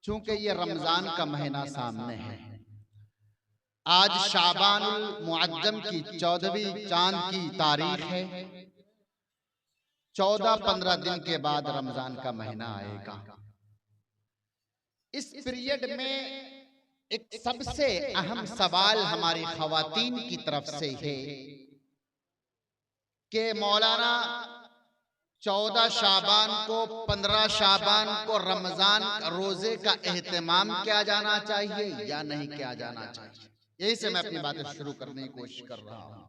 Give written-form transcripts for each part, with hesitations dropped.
चूंकि ये रमजान का महीना सामने है, आज शाबानुल मुअज्जम की 14वीं चांद की तारीख है। 14-15 दिन के बाद रमजान का महीना आएगा। इस पीरियड में एक सबसे अहम सवाल हमारी खवातीन की तरफ से है कि मौलाना 14 शाबान को 15 शाबान को रमजान रोजे का एहतमाम किया जाना चाहिए या नहीं किया जाना चाहिए। यही से मैं अपनी बातें शुरू करने की कोशिश कर रहा हूं।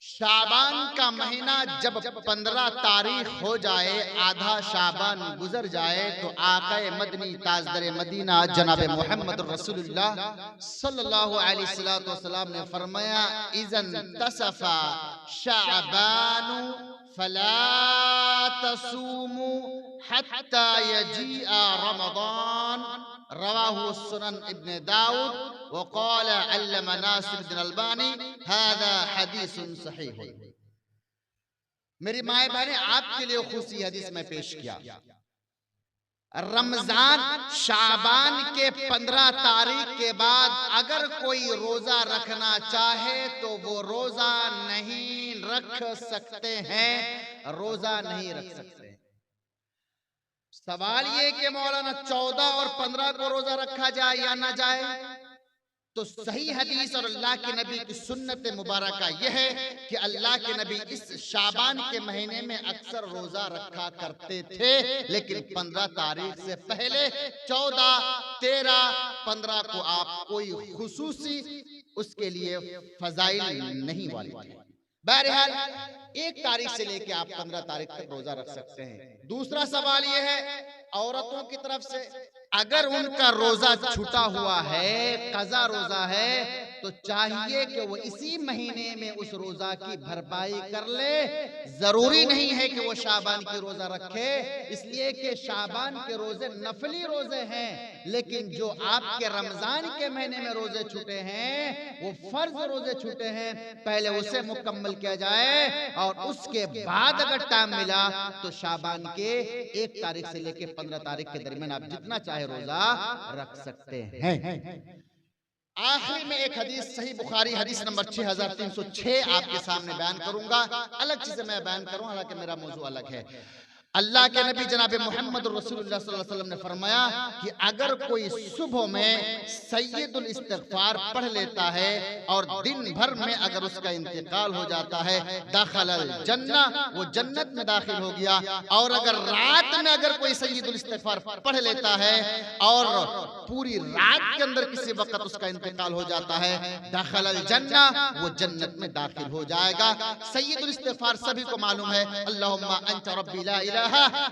शाबान का महीना जब 15 तारीख हो जाए, आधा शाबान गुजर जाए, तो आक़ाए मदनी ताजदर मदीना जनाब मोहम्मद रसूलुल्लाह सल्लल्लाहु अलैहि वसल्लम ने फरमाया, इज़न तसफा शाबानु फला तसूमु हत्ता यजीअ रमज़ान। रवाहु सुनन इब्न दाऊद व क़ाल अल्लमा नासिरुद्दीन अलबानी हाज़ा हदीसुन सहीह। मेरी माए बहने, आपके लिए खुशी हदीस में पेश किया। रमजान शाबान के 15 तारीख के बाद अगर कोई रोजा रखना चाहे तो वो रोजा नहीं रख सकते हैं, रोजा नहीं रख सकते। सवाल ये कि मौलाना 14 और 15 को रोजा रखा जाए या ना जाए, तो सही हदीस और अल्लाह के नबी की सुन्नत मुबारका यह है कि अल्लाह के नबी इस शाबान के महीने में अक्सर रोजा रखा करते थे, लेकिन 15 तारीख से पहले 14, 13, 15 को आप कोई खुसूसी उसके लिए फजाइल नहीं वाली थे। बहरहाल 1 तारीख से लेके आप 15 तारीख तक रोजा रख सकते हैं। दूसरा सवाल यह है, औरतों की तरफ से अगर उनका रोजा छूटा हुआ है, कज़ा रोजा है, तो चाहिए कि वो इसी महीने में उस रोजा की भरपाई कर ले। जरूरी नहीं है कि वो शाबान की रोजा रखे, इसलिए कि शाबान के रोजे नफली रोजे हैं, लेकिन जो आपके रमजान के महीने में रोजे छूटे हैं वो फर्ज रोजे छूटे हैं, पहले उसे मुकम्मल किया जाए और उसके बाद अगर टाइम मिला तो शाबान के 1 तारीख से लेकर 15 तारीख के दरमियान आप जितना चाहे रोजा रख सकते हैं। आखिर में एक हदीस सही बुखारी हदीस नंबर 6306 आपके सामने बयान करूंगा। अलग चीजें मैं बयान करूं, हालांकि मेरा मौजू अलग है। अल्लाह के नबी जनाब मोहम्मद रसूलुल्लाह सल्लल्लाहु अलैहि वसल्लम ने फरमाया कि अगर कोई सुबह में सैयदुल इस्तिग़फ़ार पढ़ लेता है और दिन भर में अगर उसका इंतकाल हो जाता है, दाखिलल जन्ना, वो जन्नत में दाखिल हो गया। और अगर रात में अगर कोई सैयदुल इस्तिग़फ़ार पढ़ लेता है और पूरी रात के अंदर किसी वक्त उसका इंतकाल हो जाता है, दाखिलल जन्ना, वो जन्नत में दाखिल हो जाएगा। सैयदुल इस्तिग़फ़ार सभी को मालूम है, अल्लाहुम्मा अंत रब्बी ला इलाहा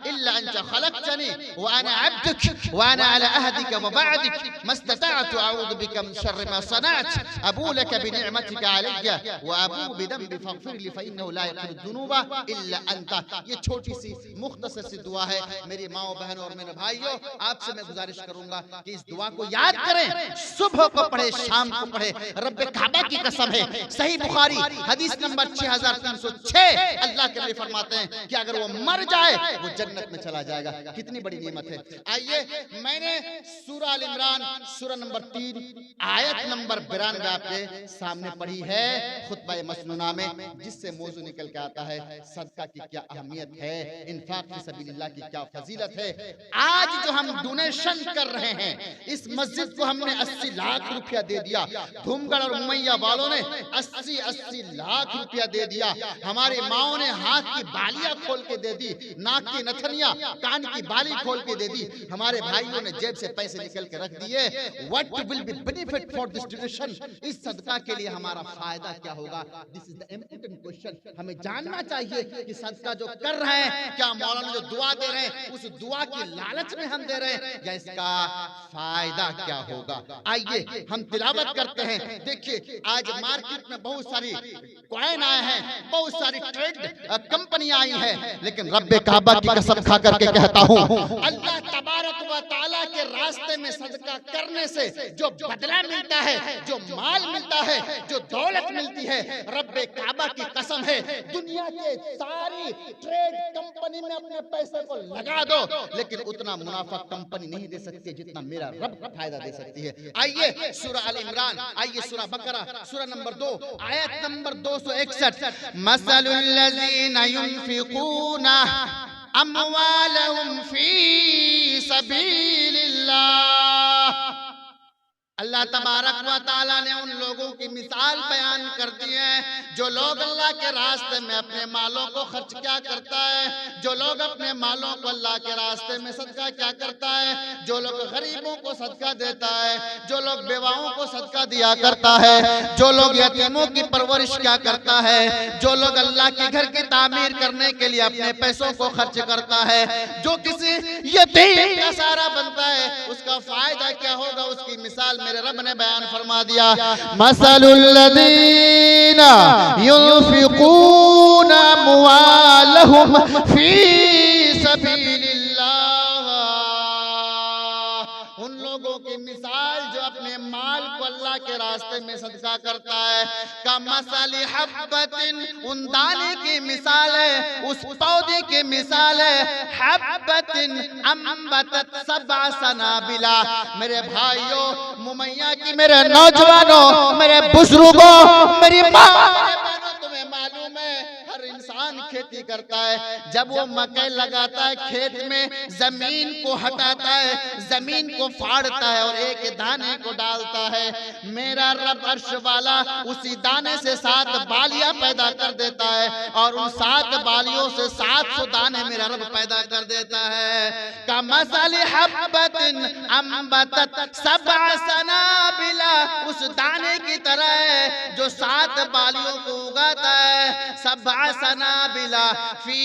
इल्ला अंत खलक़तनी व अना अब्दुक व अना अला अहदिक व वअदिक मस्ततअतु अऊज़ु बिका मिन शर्रि मा सनअत अबू लक बिनिअमतिका अलैया व अबू बिदम्बि फ़ग़फ़िर ली फ़इन्नहु ला यग़फ़िरु ज़ुनूबा इल्ला अंता। ये छोटी सी मुख्तसर सी दुआ है। मेरी माओ बहनों और मेरे भाइयों, आपसे मैं गुजारिश करूंगा कि इस दुआ को याद करें, सुबह को पढ़े, शाम को पढ़े। रब्बे काबा की कसम है, सही बुखारी हदीस नंबर 6306 अल्लाह के नबी फरमाते हैं कि अगर वो मर जाए वो जन्नत में चला जाएगा। कितनी बड़ी नेमत है। आइए, मैंने सूरह अल इमरान सूरह नंबर 3 आयत नंबर 92 आपके सामने पढ़ी है खुतबा मसनूना में, जिससे मौजू निकल के आता है सदका की क्या अहमियत है, इन्फाक फी सबीलिल्लाह की क्या फजीलत है। आज जो हम डोनेशन कर रहे हैं, इस मस्जिद को हमने 80 लाख रुपया दे दिया। धूमगढ़ और मुमैया वालों ने 80 लाख रुपया दे दिया। हमारी माओ ने हाथ की बालियां खोल के दे दी, नाक की नथनिया, कान की बाली खोल के दे दी। हमारे भाइयों ने जेब से पैसे निकल के रख दिए। What will be benefit for this donation? इस सदका के लिए हमारा फायदा क्या होगा? This is the important question. हमें जानना चाहिए कि सदका जो कर रहे हैं, क्या मौलाना जो दुआ दे रहे हैं उस दुआ की लालच में हम दे रहे हैं या इसका फायदा क्या होगा। आइए हम तिलावत करते हैं। देखिए आज मार्केट में बहुत सारी कॉइन आए हैं, बहुत सारी ट्रेड कंपनी आई है, लेकिन रब्बे काबा की कसम खा करके कहता हूँ, अल्लाह तबारक व तआला के रास्ते में सदका करने से जो बदला मिलता है, जो माल मिलता है, जो दौलत मिलती है, रब्बे काबा की कसम है, दुनिया के सारी ट्रेड कंपनी में अपने पैसे को लगा दो, लेकिन उतना मुनाफा कंपनी नहीं दे सकती जितना मेरा रब फायदा दे सकती है। आइए सूरह अल इमरान, आइए सूरह बकरा, सूरह नंबर 2 आयत नंबर 261, मसलुल लज़ीना युनफिकूना अम्वालहुम फी सबीलिल्लाह। अल्लाह तबारक व तआला ने उन लोगों की मिसाल बयान कर दी है जो लोग अल्लाह के रास्ते में अपने मालों को खर्च क्या करता है, जो लोग अपने मालों को अल्लाह के रास्ते में सदका क्या करता है, जो लोग गरीबों को सदका देता है, जो लोग बेवाओं को सदका दिया करता है, जो लोग यतीमों की परवरिश क्या करता है, जो लोग अल्लाह के घर की तामीर करने के लिए अपने पैसों को खर्च करता है, जो किसी यतीम का सहारा बनता है, उसका फायदा क्या होगा, उसकी मिसाल मेरे रब ने बयान फरमा दिया। मसलुल लज़ीना युनफिकूना अम्वालहुम फी सबीलिल्लाह। उन लोगों की मिसाल जो अपने माल को अल्लाह के रास्ते में सदका करता है, का मसली हब्बतिन, उन दाने की मिसाल है, उस पौधे की मिसाल है, हब्बतिन अम्बतत सबअ सनाबिला। मेरे भाइयों, मुमैया की मेरे नौजवानों, मेरे बुजुर्गों, मेरी माँ, तुम्हें मालूम है हर इंसान खेती करता है, जब वो मकई लगाता है खेत में जमीन को हटाता है, जमीन को फाड़ता है और एक दाने को डालता है, मेरा रब अर्श वाला उसी दाने से 7 बालियां पैदा कर देता है और उन 7 बालियों से 700 दाने मेरा रब पैदा कर देता है। का मसली हब्बतिन अम्बतत सबअ सनाबिला, उस दाने की तरह है जो 7 बालियों को उगाता है, सबअ सनाबिला फी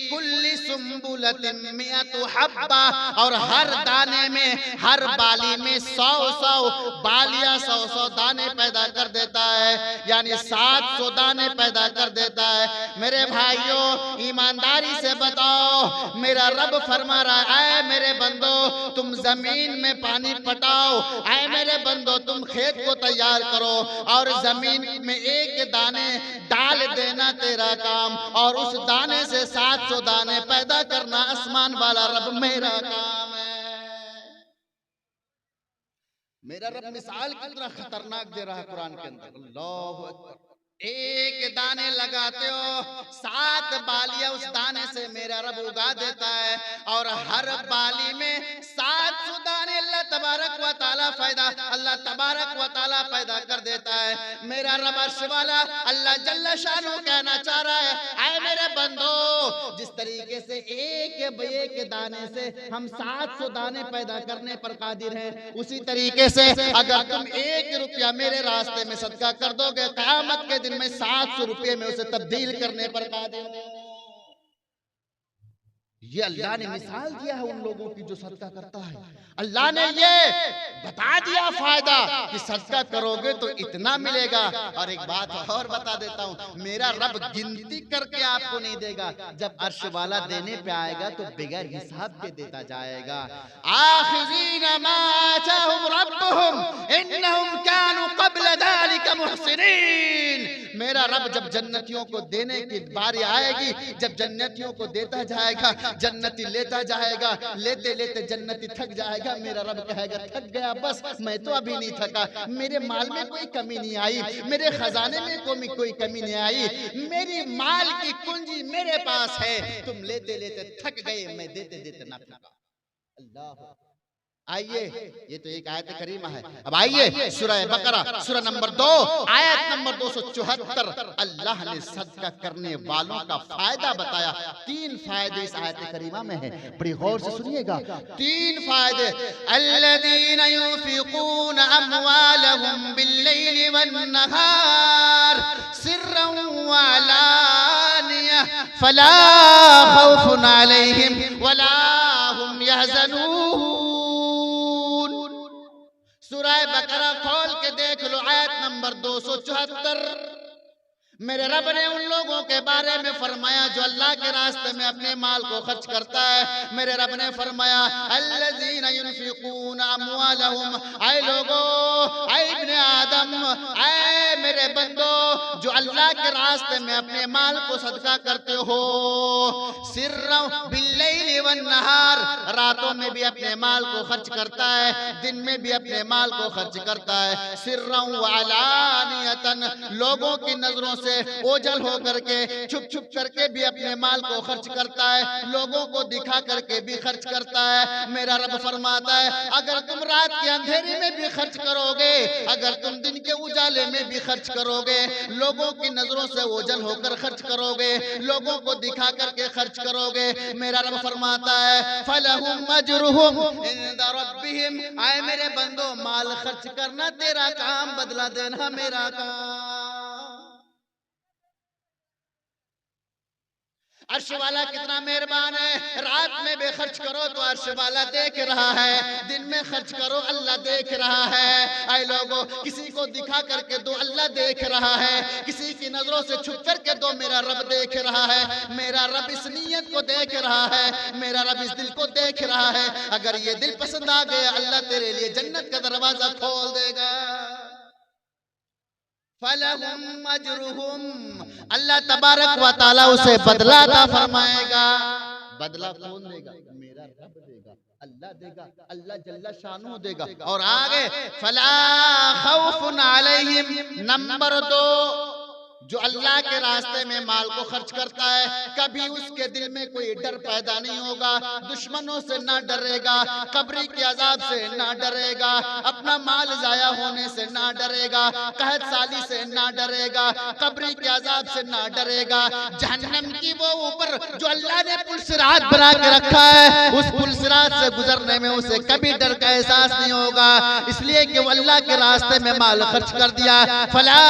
कुल्ली सुम्बुलतिन मिअतु हब्बा, और हर दाने में, हर बाली में 100 बालियां 100 दाने पैदा कर देता है, यानी 700 दाने पैदा कर देता है। मेरे भाइयों ईमानदारी से बताओ, मेरा रब फरमा रहा है, मेरे बंदो तुम जमीन में पानी पटाओ, ऐ मेरे बंदो तुम खेत को तैयार करो और जमीन में एक दाने डाल देना तेरा काम, और उस दाने से 700 दाने पैदा करना आसमान वाला रब मेरा काम है। मेरा रब मिसाल कितना खतरनाक दे रहा है कुरान के अंदर। अल्लाहु अकबर। एक दाने लगाते हो, 7 बालियां उस दाने से मेरा रब उगा देता है, और हर बाली में 700 दाने अल्लाह तबारक व तआला पैदा कर देता है। मेरा रब अर्श वाला अल्लाह जल्ल शानो कहना चाह रहा है, आए मेरे बंदो, जिस तरीके से एक दाने से हम 700 दाने पैदा करने पर कादिर हैं, उसी तरीके से अगर तुम 1 रुपया मेरे रास्ते में सदका कर दोगे, क़यामत के दिन में 700 रुपये में उसे तब्दील करने पर कादिर हो। ये अल्लाह ने मिसाल दिया है उन लोगों की जो सदका करता है। अल्लाह ने ये बता दिया फायदा कि सदका करोगे तो इतना मिलेगा। और एक बात और बता देता हूँ, मेरा रब गिनती करके आपको नहीं देगा, जब अर्श वाला देने पे आएगा तो बगैर हिसाब के देता जाएगा। आखिरीन मा आताहुम रब्बुहुम इन्नहुम कानू क़ब्ल ज़ालिका मुहसिनीन। मेरा रब जब जन्नतियों को देने की बारी आएगी, जब जन्नतियों को देता जाएगा, जन्नती लेता जाएगा, लेते लेते जन्नती थक जाएगा, मेरा रब कहेगा थक गया, बस मैं तो अभी नहीं थका, मेरे माल में कोई कमी नहीं आई, मेरे खजाने में कोई कमी नहीं आई, मेरी माल की कुंजी मेरे पास है, तुम लेते लेते थक गए, मैं देते देते ना थका। अल्लाह। आइए, ये तो एक आयत करीमा है। अब आइए सूरह बकरा, सूरह नंबर 2 आयत नंबर 274। अल्लाह ने सदका करने वालों का फायदा बताया। 3 फायदे इस आयत करीमा में है, बड़ी गौर से सुनिएगा। 3 फायदे। अल्लज़ीना युनफिकून अम्वालहुम बिल्लैलि वन्नहार सिर्रन व अलानिया फला खौफुन अलैहिम वला हुम यहज़नून। सूरह बकरा खोल के देख लो, आयत नंबर 274। मेरे रब ने उन लोगों के बारे में फरमाया जो अल्लाह के रास्ते में अपने माल को खर्च करता है। मेरे रब ने फरमाया अल्लज़ीना युनफिकून अम्वालहुम, ऐ लोगो, ऐ इब्ने आदम, ऐ मेरे बंदो, जो अल्लाह के रास्ते में अपने माल को सदका करते हो, सिर्रम बिल्लैलि वन्नहार, रातों में भी अपने माल को खर्च करता है, दिन में भी अपने माल को खर्च करता है, सिर्रम व अलानियतन, लोगों की नजरों से ओझल हो करके, छुप छुप करके भी अपने माल को खर्च करता है, लोगों को दिखा करके भी खर्च करता है। मेरा रब फरमाता है अगर तुम रात के अंधेरे में भी खर्च करोगे, अगर तुम दिन के उजाले में भी खर्च करोगे, लोगों की नजरों से ओझल होकर खर्च करोगे, लोगों को दिखा करके खर्च करोगे, मेरा रब फरमाता है फलहुम अजरुहुम इंदा रब्बिहिम, आए मेरे बंदो, माल खर्च करना तेरा काम, बदला देना मेरा काम। अर्श वाला कितना मेहरबान है, रात में भी खर्च करो तो अर्श वाला देख रहा है, दिन में खर्च करो अल्लाह देख रहा है। ऐ लोगों, किसी को दिखा करके दो, अल्लाह देख रहा है, किसी की नजरों से छुप करके दो, मेरा रब देख रहा है। मेरा रब इस नीयत को देख रहा है, मेरा रब इस दिल को देख रहा है। अगर ये दिल पसंद आ गया, अल्लाह तेरे लिए जन्नत का दरवाजा खोल देगा। फलहुम अजरुहुम, अल्लाह तबारक व तआला उसे बदला अता फरमाएगा। बदला कौन देगा? मेरा रब देगा, अल्लाह देगा, अल्लाह जल्ला शानू देगा। और आगे फला खौफुन अलैहिम, नंबर 2, जो अल्लाह के रास्ते में माल को खर्च करता है, कभी उसके दिल में कोई डर पैदा नहीं होगा, दुश्मनों से ना डरेगा, कब्र के अजाब से ना डरेगा, अपना माल जाया होने से ना डरेगा, कहत साली से ना डरेगा, कब्र के अजाब से ना डरेगा, जहन्नम की वो ऊपर जो अल्लाह ने पुलसिरात बना के रखा है, उस पुलसिरात से गुजरने में उसे कभी डर का एहसास नहीं होगा, इसलिए कि वो अल्लाह के रास्ते में माल खर्च कर दिया। फला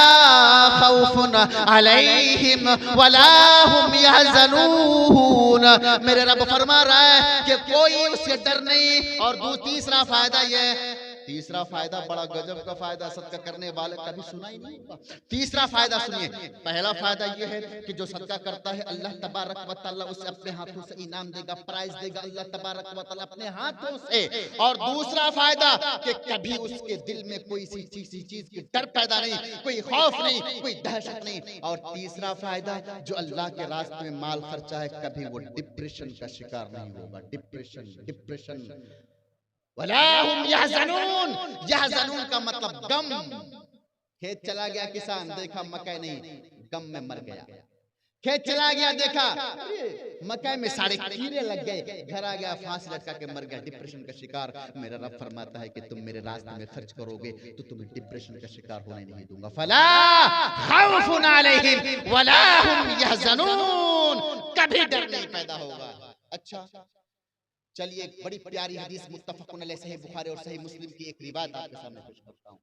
खौफुन अलैहिम वला हुम यहज़नून, मेरे रब फरमा रहा है कि कोई उससे डर नहीं। और तीसरा फायदा यह, तीसरा फायदा बड़ा गजब का फायदा, सदका करने वाले कभी सुना ही नहीं होगा। तीसरा फायदा सुनिए, पहला फायदा यह है कि जो सदका करता है अल्लाह तबारक व तआला उसे अपने हाथों से इनाम देगा, प्राइज देगा अल्लाह तबारक व तआला अपने हाथों से। और दूसरा फायदा कि कभी उसके दिल में कोई सी चीज की डर पैदा नहीं, कोई खौफ नहीं, कोई दहशत नहीं। और तीसरा फायदा, जो अल्लाह के रास्ते में माल खर्चा है, कभी वो डिप्रेशन का शिकार नहीं होगा। डिप्रेशन वला हुम यहज़नून, यहज़नून का मतलब गम। खेत चला गया किसान, देखा मकई नहीं, गम में मर गया। खेत चला गया, देखा मकई में सारे कीड़े लग गए, घर आ गया, फांसी लटका के मर गया, डिप्रेशन का शिकार। मेरा रब फरमाता है कि तुम मेरे रास्ते में खर्च करोगे तो तुम्हें डिप्रेशन का शिकार होने नहीं दूंगा। फला खौफुन अलैहिम वला हुम यहज़नून, कभी डर नहीं पैदा होगा। अच्छा, चलिए एक बड़ी प्यारी हदीस मुत्तफ़क़ुन अलैह सहीह बुखारी और सहीह मुस्लिम की एक रिवायत आपके सामने पेश करता हूं।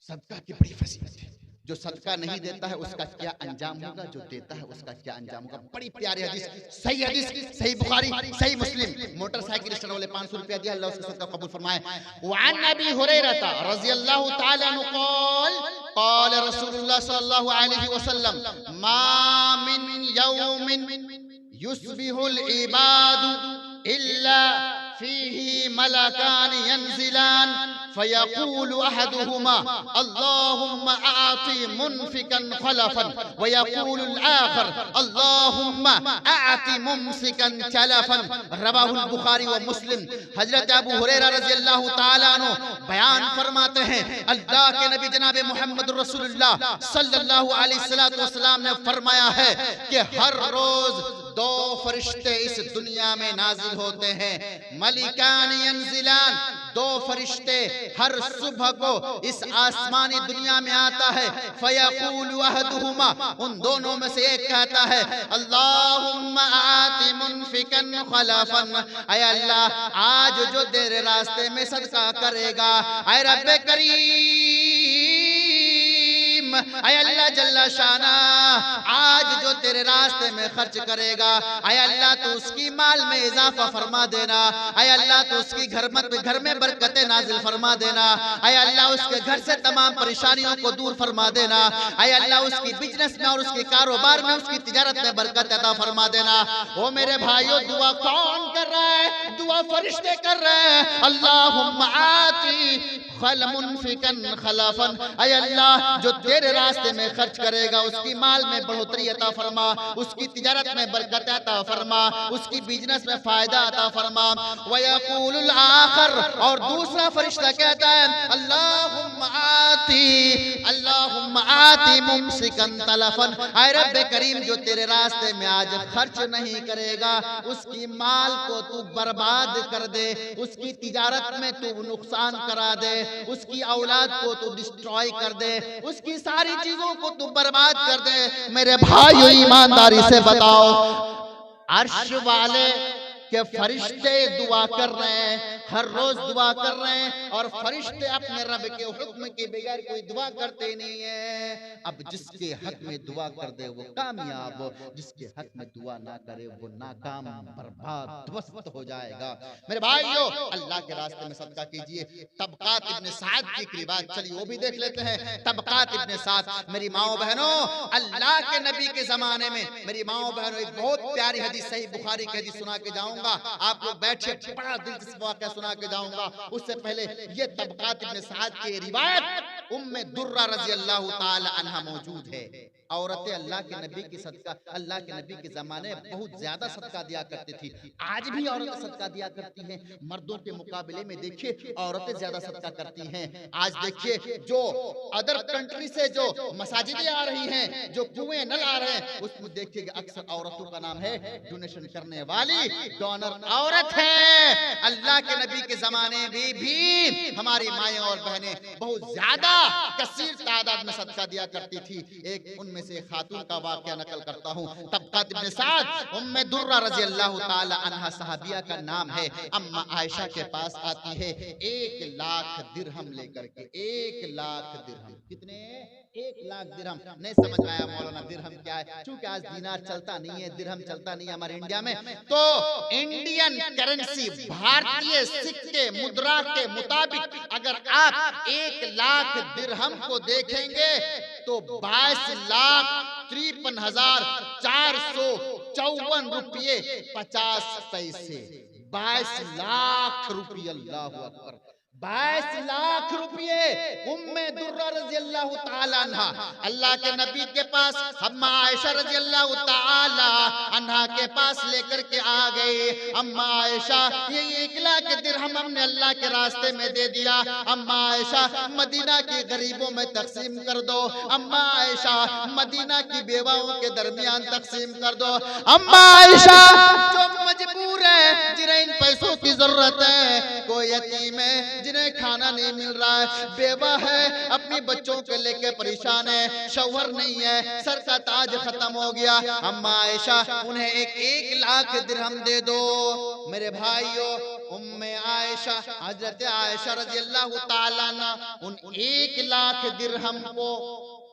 सदका की बड़ी फजीलत है। जो सदका नहीं देता है उसका क्या अंजाम होगा, जो देता है उसका क्या अंजाम होगा। बड़ी प्यारी हदीस, सही बुखारी, सही मुस्लिम। मोटरसाइकिल स्टैंड वाले 500 रुपया दिया, अल्लाह उसका सदका कबूल फरमाए। वअन अबी हुरैरा रज़ियल्लाहु तआला अन्हु क़ाल क़ाल रसूलुल्लाह सल्लल्लाहु अलैहि वसल्लम मा मिन यौमिन युस्बिहुल इबादु इल्ला फीही मलकान यंजिलान फयक़ूलु अहदुहुमा अल्लाहुम्मा आति मुनफिकन खलफन व यक़ूलुल आखर अल्लाहुम्मा आति मुमसिकन चलफन। रवाहुल बुखारी व मुस्लिम। हजरत अबू हुरैरा रज़ियल्लाहु ताला अन्हु बयान फरमाते हैं, अल्लाह के नबी जनाब मोहम्मद रसूलुल्लाह सल्लल्लाहु अलैहि वसल्लम ने फरमाया है कि हर रोज 2 फरिश्ते इस दुनिया में नाजिल होते हैं। मलिकान यंजिलान, 2 फरिश्ते हर सुबह को इस आसमानी दुनिया में आता है। फयक़ूलु अहदुहुमा, उन दोनों में से एक कहता है अल्लाहुम्मा आति मुनफिकन खलफन, ऐ अल्लाह आज जो तेरे रास्ते में सदका करेगा, ऐ रब्बे करीम ऐ अल्लाह जल्ला शाना, आज जो तेरे रास्ते में खर्च करेगा, ऐ अल्लाह तो उसकी माल में इजाफा फरमा देना। ऐ अल्लाह तो उसकी घर में बरकतें नाजिल फरमा देना। ऐ अल्लाह उसके घर से तमाम परेशानियों को दूर फरमा देना। ऐ अल्लाह उसकी बिजनेस में और उसके कारोबार में, उसकी तिजारत में बरकत अता फरमा देना। ओ मेरे भाइयों, दुआ कौन कर रहा है? दुआ फरिश्ते कर रहे हैं। अल्लाहुम्मा आती खलमुनफिकन खलफन, ऐ अल्लाह जो तेरे रास्ते में खर्च करेगा उसकी माल में बढ़ोतरी अता फरमा, उसकी तिजारत में बरकत अता फरमा, उसकी बिजनेस में फायदा अता फरमा। वयक़ूलुल आखर, और दूसरा फरिश्ता कहता है अल्लाहुम्मा आती मुमसिकन तलफन, ऐ रब्बे करीम जो तेरे रास्ते में आज खर्च नहीं करेगा उसकी माल को तू बर्बाद कर दे, उसकी तिजारत में तू नुकसान करा दे, उसकी औलाद को तू डिस्ट्रॉय कर दे, उसकी सारी चीजों को तू बर्बाद कर दे। मेरे भाइयों, ईमानदारी से बताओ, अर्श वाले के फरिश्ते दुआ कर रहे हैं, हर रोज दुआ कर रहे हैं, और फरिश्ते अपने रब के हुक्म के बगैर कोई दुआ करते नहीं है। अब जिसके हक में दुआ कर दे वो कामयाब, जिसके हक में दुआ ना करे वो नाकाम, बर्बाद, ध्वस्त हो जाएगा। मेरे भाइयों, अल्लाह के रास्ते में सदका कीजिए। तबकात इब्ने साद की रिवायत चली, वो भी देख लेते हैं। तबकात इब्ने साद, मेरी माओ बहनों, अल्लाह के नबी के जमाने में, मेरी माओ बहनों, एक बहुत प्यारी हदीस सही बुखारी की हदीस सुना के जाऊंगा। आप लोग बैठे, बड़ा दिलचस्प वाक़या सुना के जाऊंगा। उससे पहले ये तबकात इब्ने साद की रिवायत उम्मे दुर्रा रज़ी अल्लाह ताला अन्हा मौजूद है। औरतें अल्लाह के नबी की सदका, अल्लाह के नबी के जमाने में बहुत ज्यादा सदका दिया करती थी। आज भी औरतें सदका दिया करती हैं, मर्दों के मुकाबले में देखिए औरतें ज्यादा सदका करती हैं। आज देखिए जो अदर कंट्री से जो मसाजिदें आ रही हैं, जो कुएं नल आ रहे हैं, उसमें देखिएगा अक्सर औरतों का नाम है। डोनेशन करने वाली डोनर औरत है। अल्लाह के नबी के जमाने में भी हमारी माएं और बहनें बहुत ज्यादा कसीर तादाद में सदका दिया करती थी। एक उनमें से खातून का वाकया नकल करता हूँ। तबकात इब्ने साद उम्मे दुर्रा रज़ी अल्लाह ताला अन्हा सहाबिया का नाम है। अम्मा आयशा के पास आती है 1 लाख दिरहम लेकर के। 1 लाख दिरहम, कितने? 1 लाख दिरहम। नहीं समझ में आया मौलाना दिरहम क्या है? चूंकि आज दीनार चलता नहीं है, दिरहम चलता नहीं है हमारे इंडिया में, तो इंडियन करेंसी, भारतीय सिक्के मुद्रा के मुताबिक अगर आप 1 लाख दिरहम को देखेंगे तो 22,53,454 रुपये 50 पैसे। 22 लाख रुपये, अल्लाह अकबर, 22 लाख रुपये उम्मे दुर्रा रज़ी अल्लाह ताला अन्हा अल्लाह के नबी के पास अम्मा आयशा रज़ी अल्लाह ताला अन्हा के पास लेकर के आ गई। अम्मा आयशा, ये 1 लाख दिरहम हमने अल्लाह के रास्ते में दे दिया। अम्मा आयशा, मदीना के गरीबों में तकसीम कर दो। अम्मा आयशा, मदीना की बेवाओं के दरमियान तकसीम कर दो। अम्मा आयशा, जो मजबूर है, जिन्हें इन पैसों की जरूरत है, कोई यतीम है जिन्हें खाना नहीं मिल रहा है, बेवा है, अपनी बच्चों को लेके परेशान है, शौहर नहीं है, सर का ताज खत्म हो गया। अम्मा आयशा, उन्हें 1 लाख दिरहम दे दो। मेरे भाइयों, उम्मे आयशा, हजरत आयशा रज़ी अल्लाह ताला अन्हा उन 1 लाख दिरहम को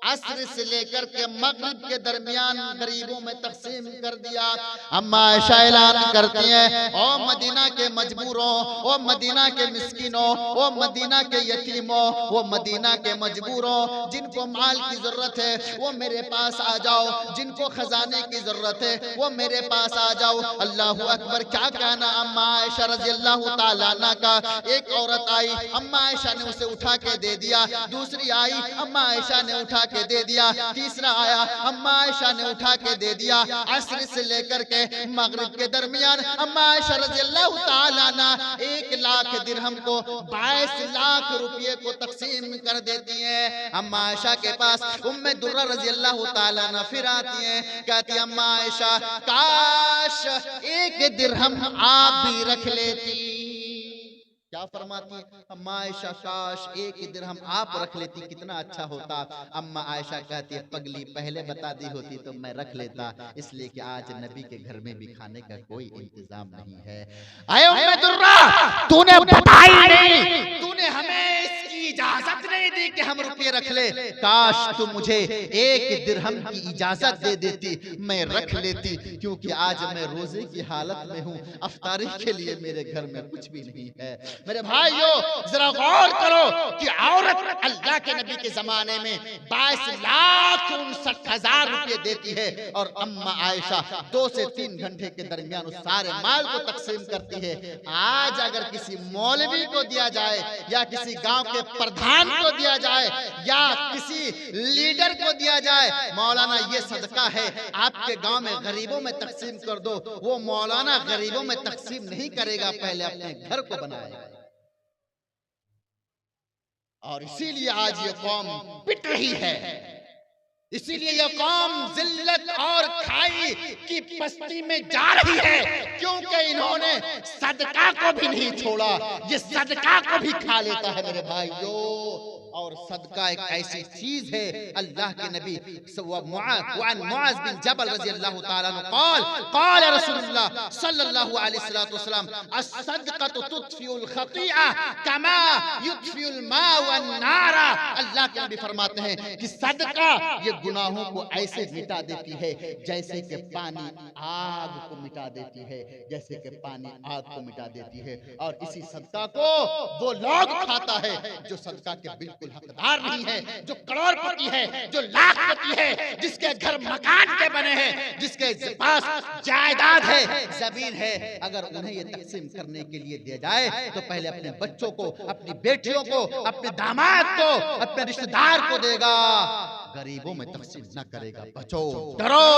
असर से लेकर के मगरिब के दरमियान गरीबों में तकसीम कर दिया। अम्मा आयशा ऐलान करती हैं, ओ मदीना के मजबूरों, ओ मदीना के मिस्किनों, ओ मदीना के यतीमों, वो मदीना के मजबूरों, जिनको माल की जरूरत है वो मेरे पास आ जाओ, जिनको खजाने की जरूरत है वो मेरे पास आ जाओ। अल्लाहू अकबर, क्या कहना अम्मा आयशा रज़ी अल्लाह ताला अन्हा का। एक औरत आई, अम्मा आयशा ने उसे उठा के दे दिया। दूसरी आई, अम्मा आयशा ने उठा के दे दिया। तीसरा आया, अम्मा आयशा ने उठा के दे दिया। असर से लेकर के मगरिब के दरमियान अम्मा आयशा रज़ी अल्लाह ताला अन्हा 1 लाख दिरहम को 22 लाख रुपये को तकसीम कर देती हैं। अम्मा आयशा के पास उम्मे दुर्रा रज़ी अल्लाह ताला अन्हा फिर आती हैं, कहती अम्मा आयशा, काश 1 दिरहम आप भी रख लेती। क्या फरमाती है अम्मा आयशा, काश 1 दिरहम आप रख लेती, कितना अच्छा होता। अम्मा आयशा कहती है, पगली, पहले बता दी होती तो मैं रख लेता, इसलिए कि आज नबी के घर में भी खाने का कोई इंतजाम नहीं है। आए उम्मे दुर्रा, तूने बताई नहीं, तूने हमें इसकी इजाजत नहीं दी कि हम रुपये रख ले, काश तू मुझे 1 दिरहम की इजाजत दे देती, मैं रख लेती, क्योंकि आज मैं रोजे की हालत में हूँ, अफ्तारी के लिए मेरे घर में कुछ भी नहीं है। मेरे भाइयों, जरा गौर करो कि औरत अल्लाह के नबी के जमाने में 22,59,000 रुपये देती है, और अम्मा आयशा 2 से 3 घंटे के दरमियान उस सारे माल को तकसीम करती है। आज अगर किसी मौलवी को दिया जाए, या किसी गांव के प्रधान को दिया जाए, या किसी लीडर को दिया जाए, मौलाना ये सदका है, आपके गांव में गरीबों में तकसीम कर दो, वो मौलाना गरीबों में तकसीम नहीं करेगा, पहले अपने घर को बनाएगा। और इसीलिए आज ये कौम पिट रही है, इसीलिए यह कौम जिल्लत और खाई की पस्ती में जा रही है, क्योंकि इन्होंने सदका को भी नहीं छोड़ा, ये सदका को भी खा लेता है मेरे भाइयों। और सदका एक ऐसी चीज है, अल्लाह के नबी मुआज़ बिन जबल रज़ियल्लाहु ताला अन्हु क़ाल रसूलुल्लाह सल्लल्लाहु अलैहि वसल्लम अस-सदक़तु तुत्फ़िउल ख़तीआ कमा युत्फ़िउल माअ वन नारा। अल्लाह के नबी फरमाते हैं कि सदका ये गुनाहों को ऐसे मिटा देती है जैसे कि पानी आग को मिटा देती है, जैसे कि पानी आग को मिटा देती है। और इसी सदका को वो लोग खाता है जो सदका के बिल्कुल हकदार नहीं है, जो करोड़पति है, जो लाखपति है, जिसके घर मकान के बने हैं, जिसके पास जायदाद है, जमीन है, अगर उन्हें ये तकसीम करने के लिए दिया जाए तो पहले अपने बच्चों को, अपनी बेटियों को, अपने दामाद को, अपने रिश्तेदार को देगा, गरीबों में तकसीम न करेगा। बचो, डरो,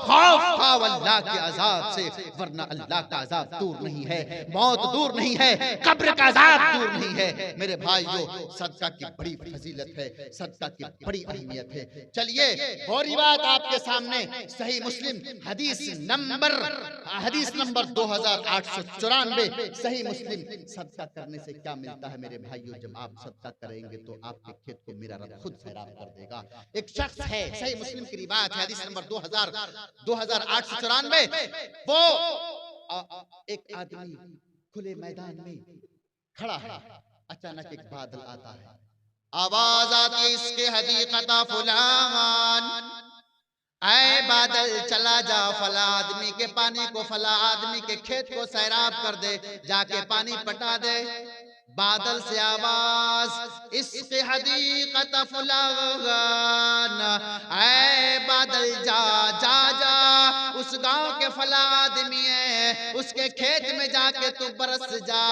खौफ खाओ अल्लाह के अजाब से, वरना अल्लाह का अजाब दूर नहीं है, मौत दूर नहीं है, कब्र का अजाब दूर नहीं है। मेरे भाइयों, सदका की बड़ी फजीलत है, सदका की बड़ी अहमियत है। चलिए और बात आपके सामने, सही मुस्लिम हदीस नंबर 2894, सही मुस्लिम। सदका करने से क्या मिलता है मेरे भाइयों? जब आप सदका करेंगे तो आपके खेत को मेरा रब खुद सैराब कर देगा। एक शख्स है, सही मुस्लिम की रिवायत है, हदीस नंबर 2894, वो एक आदमी खुले मैदान में खड़ा है, अचानक एक बादल आता है, आवाज आती है इसके हदीकता फुलान, ऐ बादल चला जा फला आदमी के पानी को, फला आदमी के खेत को सैराब कर दे, जाके पानी पटा दे। बादल से आवाज, इसके हदीकत फुलान, ऐ बादल जा जा जा, उस गांव के फला आदमी है, उसके खेत में जाके तू बरस जा।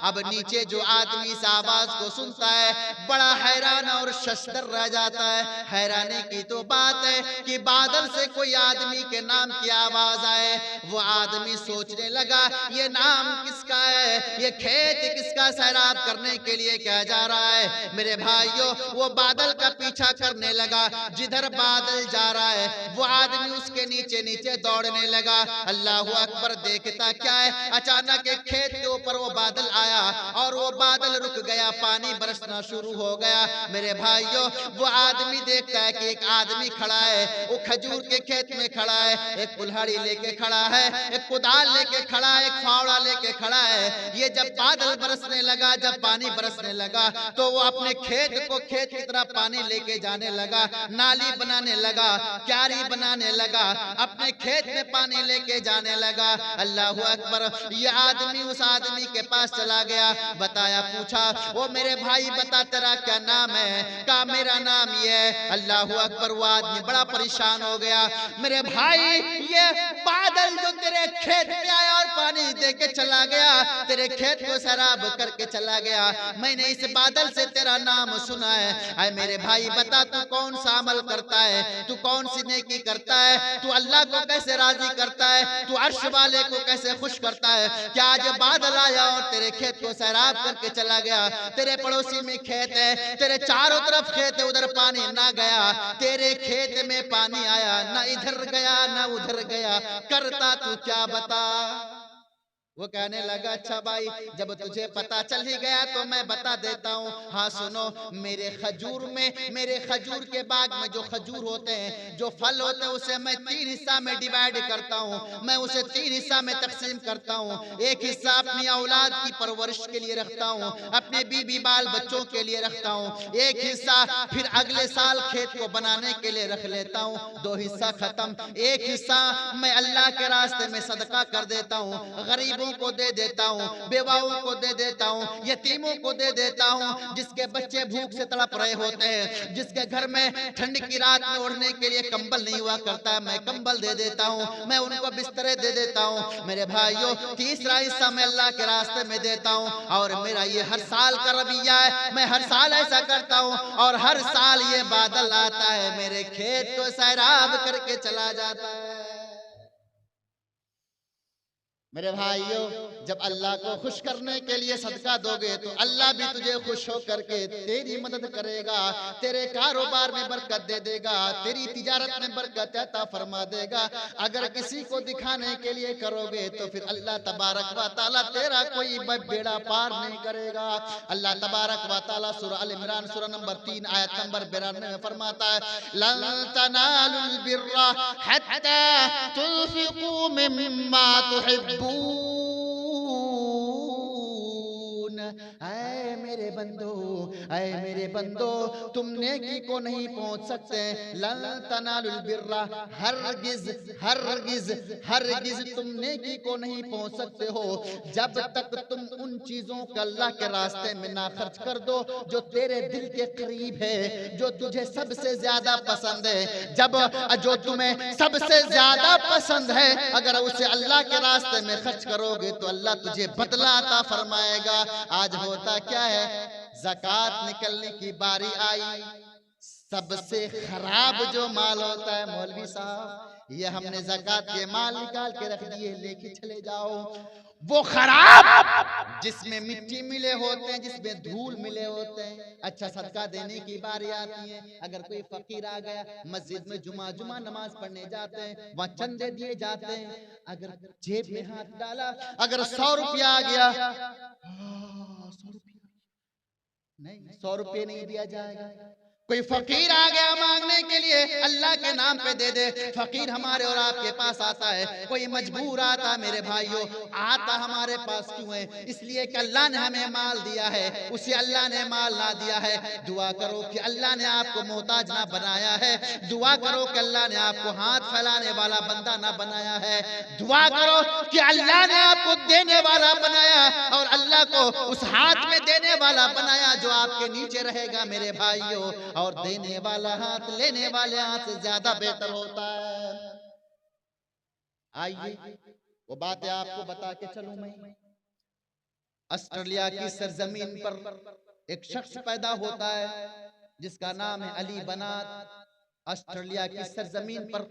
अब नीचे जो आदमी इस आवाज को सुनता है बड़ा हैरान और शशदर रह जाता है। हैरानी की तो बात है कि बादल से कोई आदमी के नाम की आवाज आए। वो आदमी सोचने लगा ये नाम किसका है, ये खेत किसका, सैराब करने के लिए क्या जा रहा है। मेरे भाइयों, वो बादल का पीछा करने लगा, जिधर बादल जा रहा है वो आदमी उसके नीचे नीचे दौड़ने लगा। अल्लाह अकबर, देखता क्या है, अचानक एक खेत के ऊपर वो बादल आया और वो बादल रुक गया, पानी बरसना शुरू हो गया। मेरे भाइयों, वो आदमी देखता है कि एक आदमी खड़ा है, वो खजूर के खेत में खड़ा है, एक कुल्हाड़ी लेके खड़ा है, एक कुदाल लेके खड़ा है, एक फावड़ा लेके खड़ा है। ये जब बादल बरसने लगा, जब पानी बरसने लगा, तो वो अपने खेत को खेत की तरह पानी लेके जाने लगा, नाली बनाने लगा, क्यारी बनाने लगा, अपने खेत में पानी लेके जाने लगा। अल्लाह अकबर, ये आदमी उस आदमी के पास चला गया, बताया, पूछा, वो मेरे भाई बता तेरा क्या नाम है? कहा मेरा नाम ये है। अल्लाह अकबर, वो आदमी बड़ा परेशान हो गया। मेरे भाई, ये बादल जो तेरे खेत में आया और पानी दे के चला गया, तेरे खेत को सैराब करके चला गया, मैंने इस बादल से तेरा नाम सुना है। आए मेरे भाई बता, तू कौन सा अमल करता है, तू कौन सी नेकी करता है, तू अल्लाह को कैसे राजी करता है, तू अर्श वाले को कैसे खुश करता है? क्या आज बादल आया और तेरे खेत को सैराब करके चला गया? तेरे पड़ोसी में खेत है, तेरे चारों तरफ खेत है, उधर पानी ना गया, तेरे खेत में पानी आया, ना इधर गया ना उधर गया, करता तू क्या बता? वो कहने लगा अच्छा भाई, जब तुझे पता चल ही गया तो मैं बता देता हूँ। हाँ सुनो, मेरे खजूर में, मेरे खजूर के बाग में जो खजूर होते हैं, जो फल होते हैं, उसे मैं 3 हिस्सा में डिवाइड करता हूँ। मैं उसे 3 हिस्सा में तकसीम करता हूँ। एक हिस्सा अपनी औलाद की परवरिश के लिए रखता हूँ, अपने बीबी बाल बच्चों के लिए रखता हूँ। एक हिस्सा फिर अगले साल खेत को बनाने के लिए रख लेता हूँ। 2 हिस्सा खत्म। एक हिस्सा मैं अल्लाह के रास्ते में सदका कर देता हूँ, गरीबों को दे देता हूँ, बेवाओं को दे देता हूँ, यतीमों को दे देता हूँ, जिसके बच्चे भूख से तड़प रहे होते हैं, जिसके घर में ठंड की रात में ओढ़ने के लिए कंबल नहीं हुआ करता है, मैं कंबल दे देता हूँ, मैं उनको बिस्तरे दे देता हूँ। मेरे भाइयों, तीसरा हिस्सा मैं अल्लाह के रास्ते में देता हूँ। और मेरा ये हर साल का रवैया है, मैं हर साल ऐसा करता हूँ और हर साल ये बादल आता है, मेरे खेत को सैराब करके चला जाता है। मेरे भाइयों, जब अल्लाह को खुश करने के लिए सदका दोगे तो अल्लाह भी तुझे खुश होकर के तेरी मदद करेगा, तेरे कारोबार में बरकत दे देगा, तेरी तिजारत में बरकत अता फरमा देगा। अगर किसी को दिखाने के लिए करोगे तो फिर अल्लाह तबारक व तआला तेरा कोई बेड़ा पार नहीं करेगा। अल्लाह तबारक व तआला सूरह अल इमरान सूरह नंबर 3 आयत नंबर 92 में फरमाता है, लन तनालुल बिर्रा हत्ता तुनफिकू मिम्मा तुहिब्बून। ऐ मेरे बंदो, ऐ मेरे बंदो, तुम नेकी को नहीं पहुंच सकते। लन तनालुल बिर्रा, हरगिज हरगिज हरगिज तुम नेकी को नहीं पहुंच सकते हो जब तक तुम उन चीजों का अल्लाह के रास्ते में ना खर्च कर दो जो तेरे दिल के करीब है, जो तुझे सबसे ज्यादा पसंद है। जब जो तुम्हें सबसे ज्यादा पसंद है, अगर उसे अल्लाह के रास्ते में खर्च करोगे तो अल्लाह तुझे बदला अता फरमाएगा। आज होता क्या है, ज़कात निकलने की बारी आई, सबसे खराब जो माल होता है, मौलवी साहब ये हमने ज़कात के माल निकाल के रख दिए, लेके चले जाओ। वो खराब जिसमें मिट्टी मिले होते हैं, जिसमें धूल मिले होते हैं। अच्छा, सदका देने की बारी आती है, अगर कोई फकीर आ गया, मस्जिद में जुमा नमाज पढ़ने जाते हैं, वहाँ चंदे दिए जाते हैं। अगर जेब में हाथ डाला, अगर 100 रुपया आ गया, 100 रुपया नहीं, 100 रुपये नहीं दिया जाएगा। कोई फकीर आ गया मांगने के लिए, अल्लाह के नाम पे दे दे। फकीर हमारे और आपके पास आता है, कोई मजबूर आता, मेरे भाइयों आता हमारे पास क्यों है? इसलिए कि अल्लाह ने हमें माल दिया है, उसे अल्लाह ने माल ना दिया है। दुआ करो कि अल्लाह ने आपको मोहताज ना बनाया है। दुआ करो कि अल्लाह ने आपको हाथ फैलाने वाला बंदा ना बनाया है। दुआ करो कि अल्लाह ने आपको देने वाला बनाया और अल्लाह को उस हाथ में देने वाला बनाया जो आपके नीचे रहेगा। मेरे भाइयों, और देने वाला हाथ लेने वाले हाथ से ज्यादा बेहतर होता है। आइए वो बातें आपको बता के चलूं। मैं ऑस्ट्रेलिया की सरजमीन पर एक शख्स पैदा होता है जिसका नाम है अली बनात। ऑस्ट्रेलिया की सरजमीन पर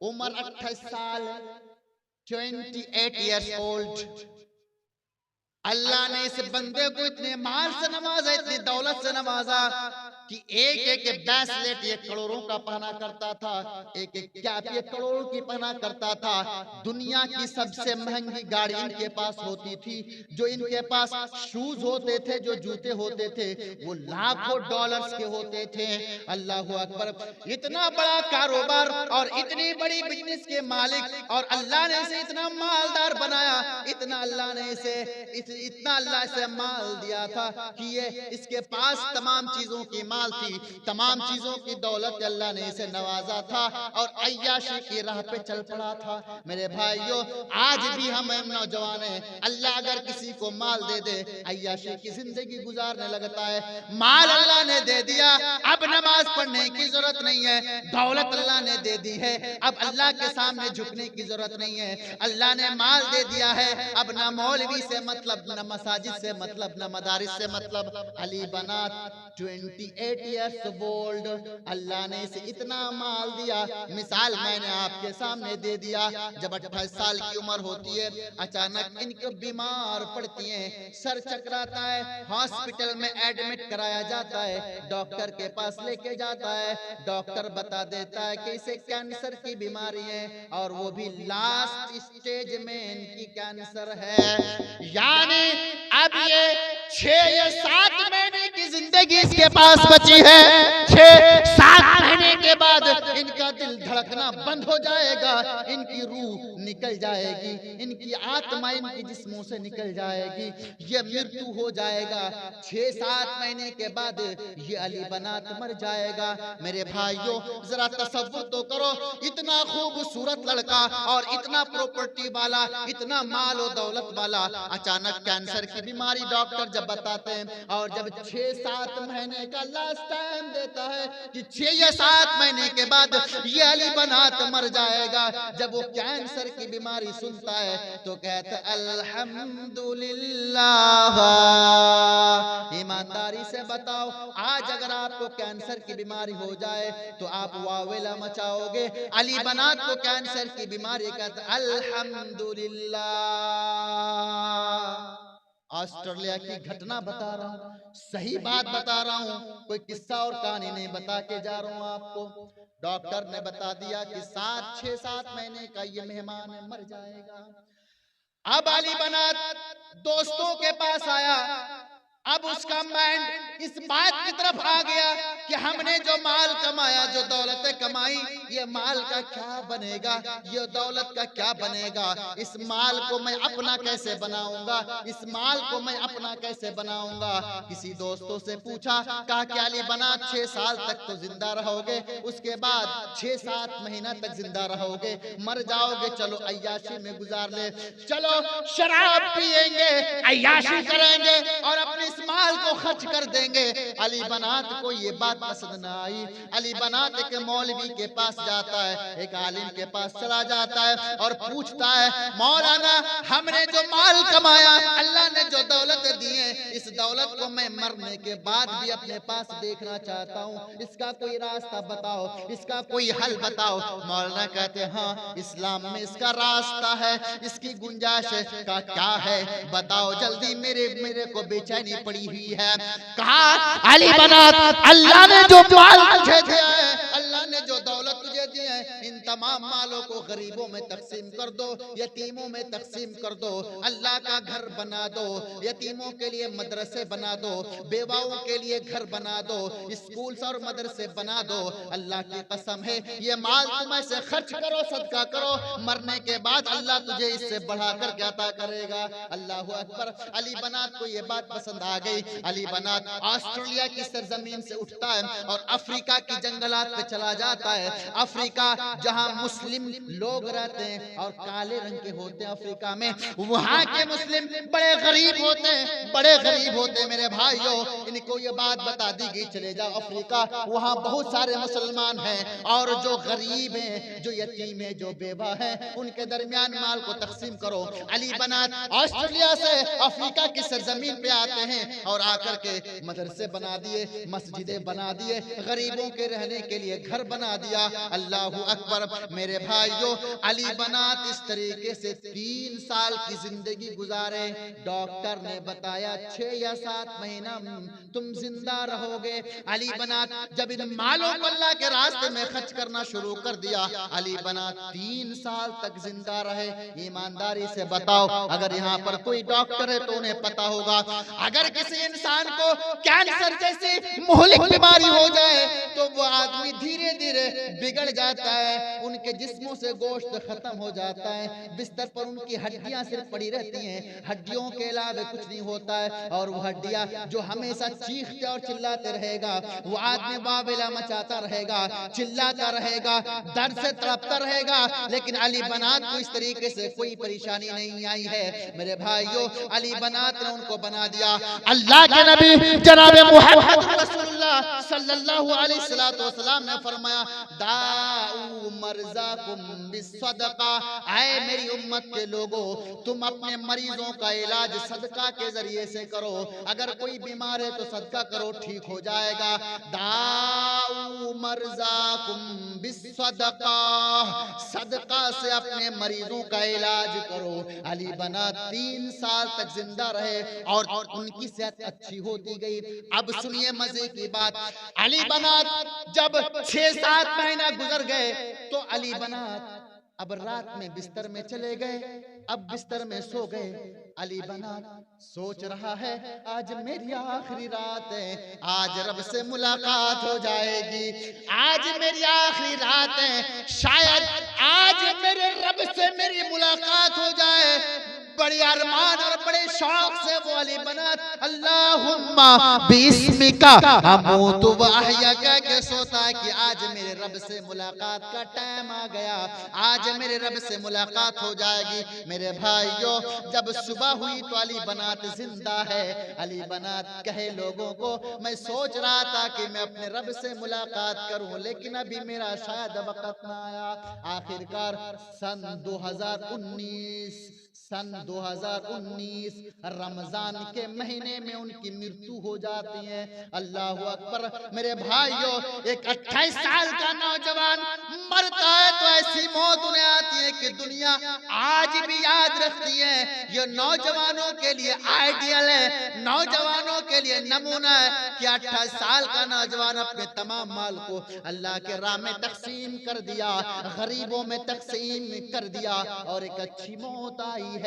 उम्र 28 साल, 28 ईयर्स ओल्ड। अल्लाह ने इस बंदे को इतने माल से नवाजा, इतनी दौलत से नवाजा कि एक ब्रेसलेट ये करोड़ों का पहना करता था, एक कैप ये करोड़ों की पहना करता था। दुनिया की सबसे महंगी गाड़ी इनके पास होती थी। जो इनके पास शूज होते थे, जो जूते होते थे, वो लाखों डॉलर्स के होते थे। अल्लाह अकबर, इतना बड़ा कारोबार और इतनी बड़ी बिजनेस के मालिक, और अल्लाह ने इसे इतना मालदार बनाया, इतना अल्लाह ने इतना अल्लाह से माल दिया था कि ये इसके पास तमाम चीजों की माल थी, तमाम चीजों की दौलत अल्लाह ने इसे नवाजा था और अय्याशी की राह पे चल पड़ा था। मेरे भाइयों, आज भी हम नौजवान हैं, अल्लाह अगर किसी को माल दे दे, अय्याशी की जिंदगी गुजारने लगता है। माल अल्लाह ने दे दिया, अब नमाज पढ़ने की जरूरत नहीं है। दौलत अल्लाह ने दे दी है, अब अल्लाह के सामने झुकने की जरूरत नहीं है। अल्लाह ने माल दे दिया है, अब ना मौलवी से मतलब, न मसाजिद से मतलब, न मदारिस से मतलब। अली बनात 28 8 years old, अल्लाह ने इसे इतना माल दिया। मिसाल मैंने आपके सामने दे दिया, जब 28 साल की उम्र होती है, अचानक इनको बीमार पड़ती हैं, सर चकराता है, हॉस्पिटल में एडमिट कराया जाता है, डॉक्टर के पास लेके जाता है, डॉक्टर बता देता है कि इसे कैंसर की बीमारी है, और वो भी लास्ट स्टेज में इनकी कैंसर है। यानी अब ये 6 या 7 महीने की जिंदगी इसके पास बची है। 6-7 महीने के बाद इनका दिल धड़कना बंद हो जाएगा, इनकी रूह निकल जाएगी, इनकी आत्मा इनके जिस्मों से निकल जाएगी, ये मृत्यु हो जाएगा। 6-7 महीने के बाद ये अली बनात मर जाएगा। मेरे भाइयों, जरा तसव्वुर तो करो, इतना खूबसूरत लड़का और इतना प्रॉपर्टी वाला, इतना माल और दौलत वाला, अचानक कैंसर की बीमारी डॉक्टर जब बताते हैं, और जब 6-7 महीने का लास्ट टाइम देता है कि 6 या 7 महीने के बाद ये अली बनात मर जाएगा, जब वो कैंसर की बीमारी सुनता है तो कहता है अल्हम्दुलिल्लाह। ईमानदारी से बताओ, आज अगर आपको कैंसर की बीमारी हो जाए तो आप वावेला मचाओगे? अली बनात को कैंसर की बीमारी कहता है अल्हम्दुलिल्लाह। ऑस्ट्रेलिया की घटना बता रहा हूँ, सही बात बता रहा हूँ, कोई किस्सा और कहानी नहीं बता के जा रहा हूँ आपको। डॉक्टर ने बता दिया कि 6-7 महीने का ये मेहमान है, मर जाएगा। अब अली बनात दोस्तों के पास आया, अब उसका माइंड इस बात की तरफ आ गया कि हमने जो माल कमाया, जो दौलतें कमाई, ये माल का क्या बनेगा, ये दौलत का क्या बनेगा, इस माल को मैं अपना कैसे बनाऊंगा, इस माल को मैं अपना कैसे बनाऊंगा। किसी दोस्तों से पूछा, कहा कि अली बनात 6 साल तक तो जिंदा रहोगे, उसके बाद 6-7 महीना तक जिंदा रहोगे, मर जाओगे, चलो अय्याशी में गुजार ले, चलो शराब पिएंगे, अय्याशी करेंगे और अपने इस माल को खर्च कर देंगे। अली बनात को ये बात पसंद न आई। अली बनात एक मौलवी के पास जाता है, एक आलिम के पास चला जाता है और पूछता है, मौलाना हमने जो माल कमाया, अल्लाह ने जो दौलत दी है, इस दौलत को मैं मरने के बाद भी अपने पास देखना चाहता हूँ, इसका कोई रास्ता बताओ, इसका कोई हल बताओ। मौलाना कहते हैं, हाँ इस्लाम में इसका रास्ता है, इसकी गुंजाइश का क्या है, बताओ जल्दी, मेरे को बेचैनी पड़ी हुई है। कहा अली बनात, अल्लाह ने जो माल तुझे दिया है, अल्लाह ने जो दौलत तुझे दी है, इन तमाम मालों को गरीबों में तकसीम कर दो, यतीमों में तकसीम कर दो, अल्लाह का घर बना दो, यतीमों के लिए मदरसे बना दो, बेवाओं के लिए घर बना दो, स्कूल और मदरसे बना दो। अल्लाह की कसम है, ये माल तुम ऐसे खर्च करो, सदका करो, मरने के बाद अल्लाह तुझे इससे बढ़ाकर क्या अता करेगा। अल्लाह अकबर। अली बनात को ये बात पसंद आ गई। अली बनात ऑस्ट्रेलिया की सरजमीन से उठता है और अफ्रीका की जंगलात पे चला जाता है। अफ्रीका जहां मुस्लिम लोग रहते हैं और काले रंग के होते हैं अफ्रीका में, वहां के मुस्लिम बड़े गरीब होते हैं, बड़े गरीब होते हैं। मेरे भाइयों, इनको ये बात बता दी गई, चले जाओ अफ्रीका, वहां बहुत सारे मुसलमान हैं और जो गरीब हैं, जो यतीम है, जो बेवा है, उनके दरमियान माल को तकसीम करो। अली बनात ऑस्ट्रेलिया से अफ्रीका की सरजमीन पे आते हैं और आकर के मदरसे बना दिए, मस्जिदें बना दिए, गरीबों के रहने के लिए घर बना दिया। अल्लाह अकबर। मेरे भाइयों, अली बनात इस तरीके से 3 साल की जिंदगी गुजारे। डॉक्टर ने बताया 6 या 7 महीना तुम जिंदा रहोगे। अली बनात जब इन मालों को अल्लाह के रास्ते में खर्च करना शुरू कर दिया, अली बनात 3 साल तक जिंदा रहे। ईमानदारी से बताओ, अगर यहाँ पर कोई डॉक्टर है तो उन्हें पता होगा, अगर किसी इंसान को कैंसर जैसी मुहलिक बीमारी हो जाए तो वो आदमी धीरे धीरे बिगड़ जाता है, उनके जिस्मों से गोश्त खत्म हो जाता है, बिस्तर पर उनकी हड्डियां सिर्फ पड़ी रहती हैं, हड्डियों के अलावा कुछ नहीं होता है। और वो हड्डियां जो हमेशा चीखते और चिल्लाते रहेगा, वो आदमी वावेला मचाता रहेगा, चिल्लाता रहेगा, दर्द से तड़पता रहेगा। लेकिन अली बनात को इस तरीके से कोई परेशानी नहीं आई है। मेरे भाइयों, अली बनात ने उनको बना दिया। अल्लाह के नबी जनाब मुहम्मद रसूलुल्लाह सल्लल्लाहु अलैहि वसल्लम ने फरमाया, दाऊ मर्जाकुम बिस्सदका, ऐ मेरी उम्मत के लोगों, तुम अपने मरीजों का इलाज सदका के जरिए से करो। अगर कोई बीमार है तो सदका करो, ठीक हो जाएगा। दाऊ मर्जाकुम बिस्सदका, सदका से अपने मरीजों का इलाज करो। अली बना 3 साल तक जिंदा रहे और उनकी सेहत अच्छी होती गई। अब सुनिए मजे की बात, अली बना जब 6-7 महीना गुजर गए तो अली बना अब रात में बिस्तर में चले गए। अब बिस्तर में सो गए। अली बना सोच रहा है आज मेरी आखिरी रात है, आज रब से मुलाकात हो जाएगी, आज मेरी आखिरी रात है, शायद आज मेरे रब से मेरी मुलाकात हो जाए। बड़े अरमान और बड़े शौक से वो अली बना अल्लाहुम्मा बिस्मिका अमूतु व अहया कह के सोता है कि आज मेरे रब से मुलाकात का टाइम आ गया, आज मेरे रब से मुलाकात हो जाएगी। मेरे भाइयों, जब सुबह हुई तो अली बनात जिंदा है। अली बनात कहे लोगों को, मैं सोच रहा था कि मैं अपने रब से मुलाकात करूं, लेकिन अभी मेरा शायद वक्त ना आया। आखिरकार सन 2019 रमजान के महीने में उनकी मृत्यु हो जाती है। अल्लाह अकबर। मेरे भाइयों, एक 28 साल का नौजवान मरता है तो ऐसी मौत उन्हें आती है कि दुनिया आज भी याद रखती है। ये नौजवानों के लिए आइडियल है, नौजवानों के लिए नमूना है कि 28 साल का नौजवान अपने तमाम माल को अल्लाह के राह में तकसीम कर दिया, गरीबों में तकसीम कर दिया और एक अच्छी मौत आई है।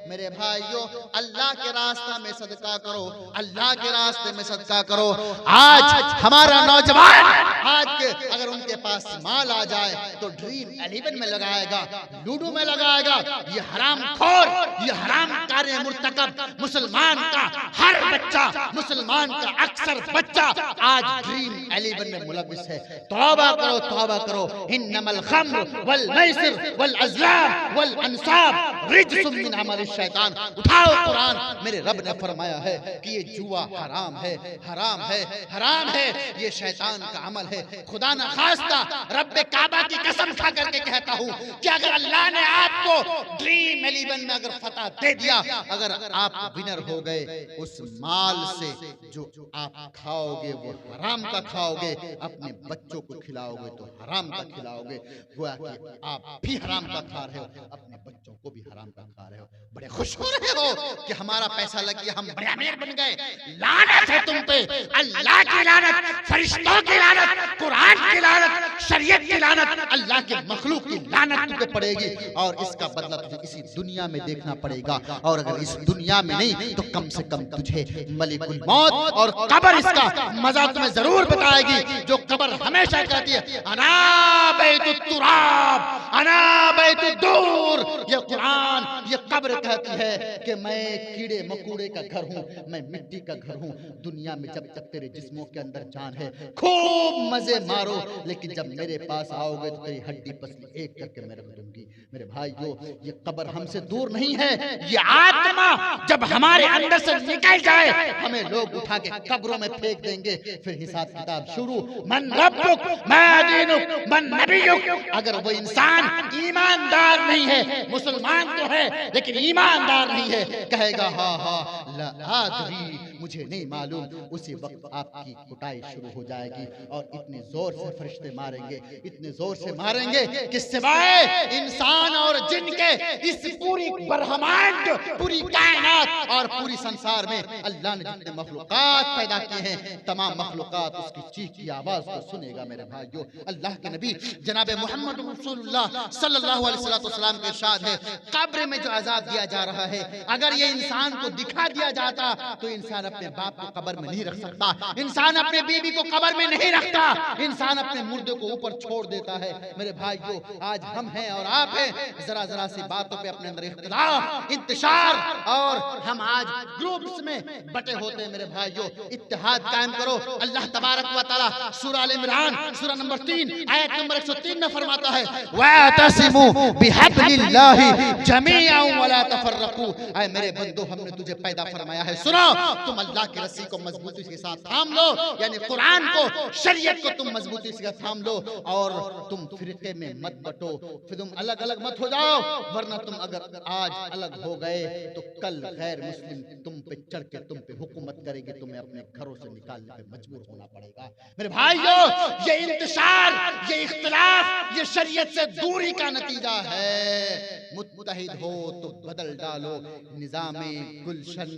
मेरे भाइयों, अल्लाह के रास्ते में सदका करो, अल्लाह के रास्ते में सदका करो। आज हमारा नौजवान आज के अगर उनके पास माल आ जाए तो ड्रीम 11 में लगाएगा, लूडो में लगाएगा। ये हराम खोर, ये हराम कार्य मुर्तकब मुसलमान का हर बच्चा, मुसलमान का अक्सर बच्चा आज ड्रीम 11 में मुलविस है। तौबा करो, तौबा करो। इन्नमल खम्र वल मैसिर वल अज़लाम वल अंसाब रिज्सुम मिन अमल शैतान। उठाओ कुरान, मेरे रब ने फरमाया है कि ये जुआ हराम है, हराम है, हराम है, ये शैतान का अमल है। खुदा न खास्ता रब्बे काबा की कसम खा करके कहता हूँ कि अगर अल्लाह ने आपको ड्रीम 11 में अगर फतह दे दिया, अगर आप विनर हो गए, उस माल से जो आप खाओगे वो हराम का खाओगे, अपने बच्चों को खिलाओगे तो हराम का खिलाओगे। गोया कि आप भी हराम का खा रहे हो, अपने बच्चों को भी हराम का खा रहे हो। बड़े खुश हो रहे हो कि हमारा पैसा लग गया, हम बड़े अमीर बन गए। लानत है तुम पे, अल्लाह की लानत, फरिश्तों की लानत, कुरान की लानत, शरीयत की लानत, अल्लाह के मखलूक की लानत तुझे पड़ेगी और इसका बदला तुझे इसी दुनिया में देखना पड़ेगा। और अगर इस दुनिया में नहीं तो कम से कम तुझे मलिकुल मौत और कब्र इसका मजा तुम्हें जरूर बताएगी। जो कब्र हमेशा कहती है अना बैतुत तुराब, अना बैतुद दूर, ये कुरान, ये कब्र कहती है कि मैं कीड़े मकोड़े का घर हूँ, मैं मिट्टी का घर हूँ। दुनिया में जब तक तेरे जिस्मों के अंदर जान है खूब मजे मारो, लेकिन जब मेरे पास आओगे तो तेरी हड्डी पसली एक करके मैं रख दूंगी। मेरे भाइयों, ये कब्र हमसे दूर नहीं है। ये आत्मा जब हमारे अंदर से निकल जाए, हमें लोग उठा के कब्रों में फेंक देंगे, फिर हिसाब किताब शुरू। मन रब्बुक मा दीनुक मन नबियुक। अगर वो इंसान ईमानदार नहीं है, मुसलमान तो है लेकिन ईमानदार नहीं है, कहेगा हाँ हाँ ला आदरी, मुझे नहीं मालूम, उसी वक्त आपकी कुटाई शुरू हो जाएगी और इतने जोर से फरिश्ते मारेंगे, इतने जोर से मारेंगे कि सिवाय इंसान और जिन के इस पूरी ब्रह्मांड, पूरी कायनात और पूरी संसार में अल्लाह ने जितने मखलूकात पैदा किए हैं, तमाम मखलूकात उसकी चीख की आवाज को सुनेगा। मेरे भाइयों, अल्लाह के नबी जनाब मोहम्मद रसूलुल्लाह सल्लल्लाहु अलैहि वसल्लम के इरशाद है, कब्र में जो अजाब दिया जा रहा है, अगर ये इंसान को दिखा दिया जाता तो इंसान अपने बाप को कब्र में नहीं रख सकता, इंसान अपने बीवी को कब्र में नहीं रखता, इंसान अपने मुर्दे को ऊपर छोड़ देता है। मेरे भाइयों, आज हम हैं और आप हैं, जरा जरा सी बातों पे अपने अंदर इख्तिलाफ, इंतशार और हम आज ग्रुप्स में बटे होते होते हैं मेरे भाइयों, इत्तेहाद कायम करो। अल्लाह तबारक व तआला सूरह अल इमरान सूरह नंबर 3 आयत नंबर 103 में फरमाता है, वातसिमू बिहब्लिल्लाहि जमीअन वला तफर्रकू। ऐ मेरे बंदो, हमने तुझे पैदा फरमाया है, सुनो, तुम अल्लाह की रस्सी को मजबूती के साथ थाम लो, यानी कुरान को, शरीयत को तुम मजबूती से थाम लो, और तुम फिरके में मत बटो, फिर तुम अलग अलग मत हो जाओ, वरना तुम अगर आज अलग हो गए तो कल गैर मुस्लिम तुम पे चढ़ के तुम पे हुकूमत करेगी, तुम्हें अपने घरों से निकालने पे मजबूर होना पड़ेगा। मेरे भाइयों, ये इंतशार, ये इख्तिलाफ, ये शरीयत से दूरी का नतीजा है। मुत्तहिद हो तो बदल डालो निजामे गुलशन,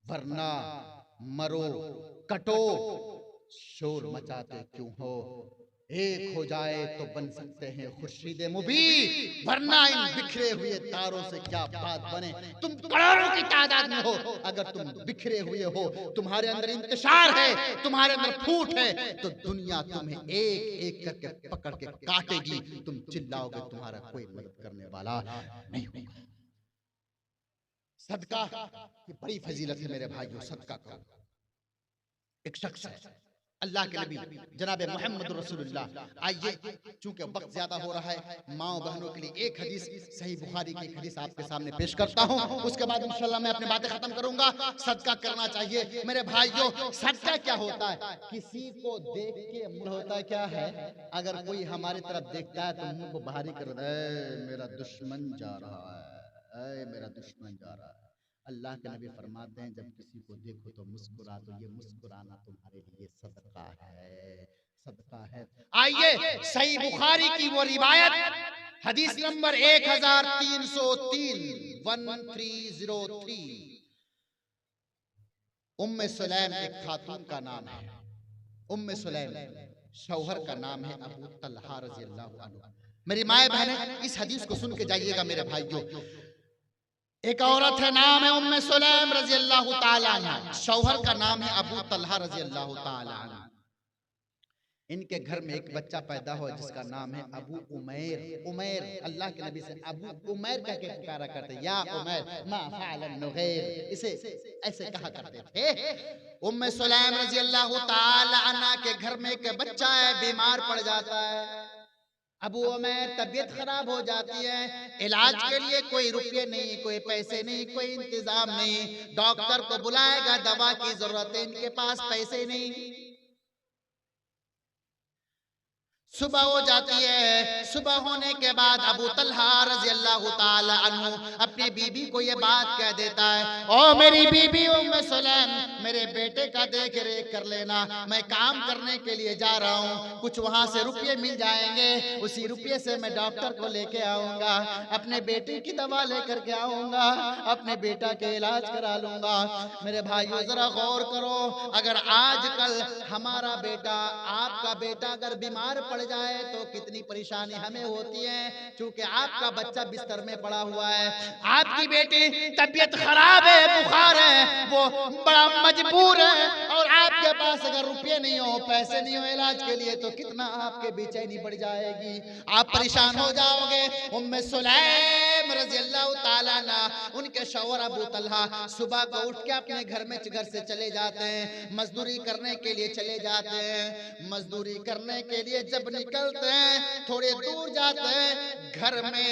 वरना मरो कटो, शोर मचाते क्यों हो। एक हो जाए तो बन सकते हैं खुर्शीद मुबीन, वरना इन बिखरे हुए तारों से क्या बात बने। तुम करोड़ों की तादाद में हो, अगर तुम बिखरे हुए हो, तुम्हारे अंदर इंतशार है, तुम्हारे अंदर फूट है, तो दुनिया तुम्हें एक एक करके पकड़ के काटेगी। तुम चिल्लाओगे, तुम्हारा कोई मदद करने वाला नहीं होगा। सदका की बड़ी फजीलत है मेरे भाइयों, सदका करो। एक शख्स है, अल्लाह के नबी जनाब मोहम्मद रसूलुल्लाह। आइए, चूंकि वक्त ज्यादा हो रहा है, माओ बहनों के लिए एक हदीस सही बुखारी की एक हदीस आपके सामने पेश करता हूं, उसके बाद इंशाल्लाह मैं अपनी बातें खत्म करूंगा। सदका करना चाहिए मेरे भाइयों। सदका क्या होता है? किसी को देख के मुंह होता है, क्या है, अगर कोई हमारी तरफ देखता है तो मुंह को बाहरी कर दे, मेरा दुश्मन जा रहा है, मेरा दुश्मन जा रहा है। अल्लाह के नबी फरमाते हैं, जब किसी को देखो तो मुस्कुरा, तो ये मुस्कुराना तुम्हारे लिए सदका है, सदका है। आइए, सही बुखारी की वो रिवायत, हदीस नंबर 1303 1303। उम्मे सुलैम एक खातून का नाम है, उम्मे सुलैम, शौहर का नाम है अबू तलहा रज़ियल्लाहु अन्हु। मेरी माए बहनें, इस हदीस को सुन के जाइएगा मेरे भाइयों। एक औरत है, नाम है उम्मे सुलैम रज़ियल्लाहु ताला अन्हा, शौहर का नाम है अबू तलहा रज़ियल्लाहु ताला अन्हु। इनके घर में एक बच्चा पैदा हुआ जिसका नाम है अबू उमैर। उमैर, अल्लाह के नबी से अबू उमैर कह के पुकारा करते, या उमैर मा फ़अलन नुग़ैर, इसे ऐसे कहा करते थे। उम्मे सुलैम रज़ियल्लाहु ताला अन्हा के घर में एक बच्चा है, बीमार पड़ जाता है। अबू उमैर तबीयत खराब हो जाती है, इलाज के लिए कोई रुपये नहीं, कोई पैसे नहीं, कोई इंतजाम नहीं। डॉक्टर को बुलाएगा, दवा की जरूरत है, इनके पास पैसे नहीं। सुबह हो जाती है, सुबह होने के बाद अबू तलहा रज़ियल्लाहु ताला अन्हु अपनी बीबी को ये बात कह देता है, ओ मेरी बीबी उम्मे सुलैम, मेरे बेटे का देख रेख कर लेना, मैं काम करने के लिए जा रहा हूँ, कुछ वहां से रुपये मिल जाएंगे, उसी रुपये से मैं डॉक्टर को लेके आऊंगा, अपने बेटे की दवा लेकर के आऊंगा, अपने बेटा के इलाज करा लूंगा। मेरे भाइयों, जरा गौर करो, अगर आजकल हमारा बेटा, आपका बेटा अगर बीमार पड़ जाए तो कितनी परेशानी हमें होती है, क्योंकि आपका बच्चा बिस्तर में पड़ा हुआ है, आपकी बेटी तबीयत खराब है, बुखार है, वो बड़ा मजबूर है, और आपके पास अगर रुपये नहीं हो, पैसे नहीं हो इलाज के लिए, तो कितना आपके बेचैनी बढ़ जाएगी, आप परेशान हो जाओगे। उम्मे सुलैम रज़ियल्लाहु ताला अन्हा, उनके शौहर अबू तलहा सुबह को उठ के अपने घर से चले जाते हैं, मजदूरी करने के लिए चले जाते हैं। मजदूरी करने के लिए जब निकलते हैं, थोड़े दूर जाते हैं, घर में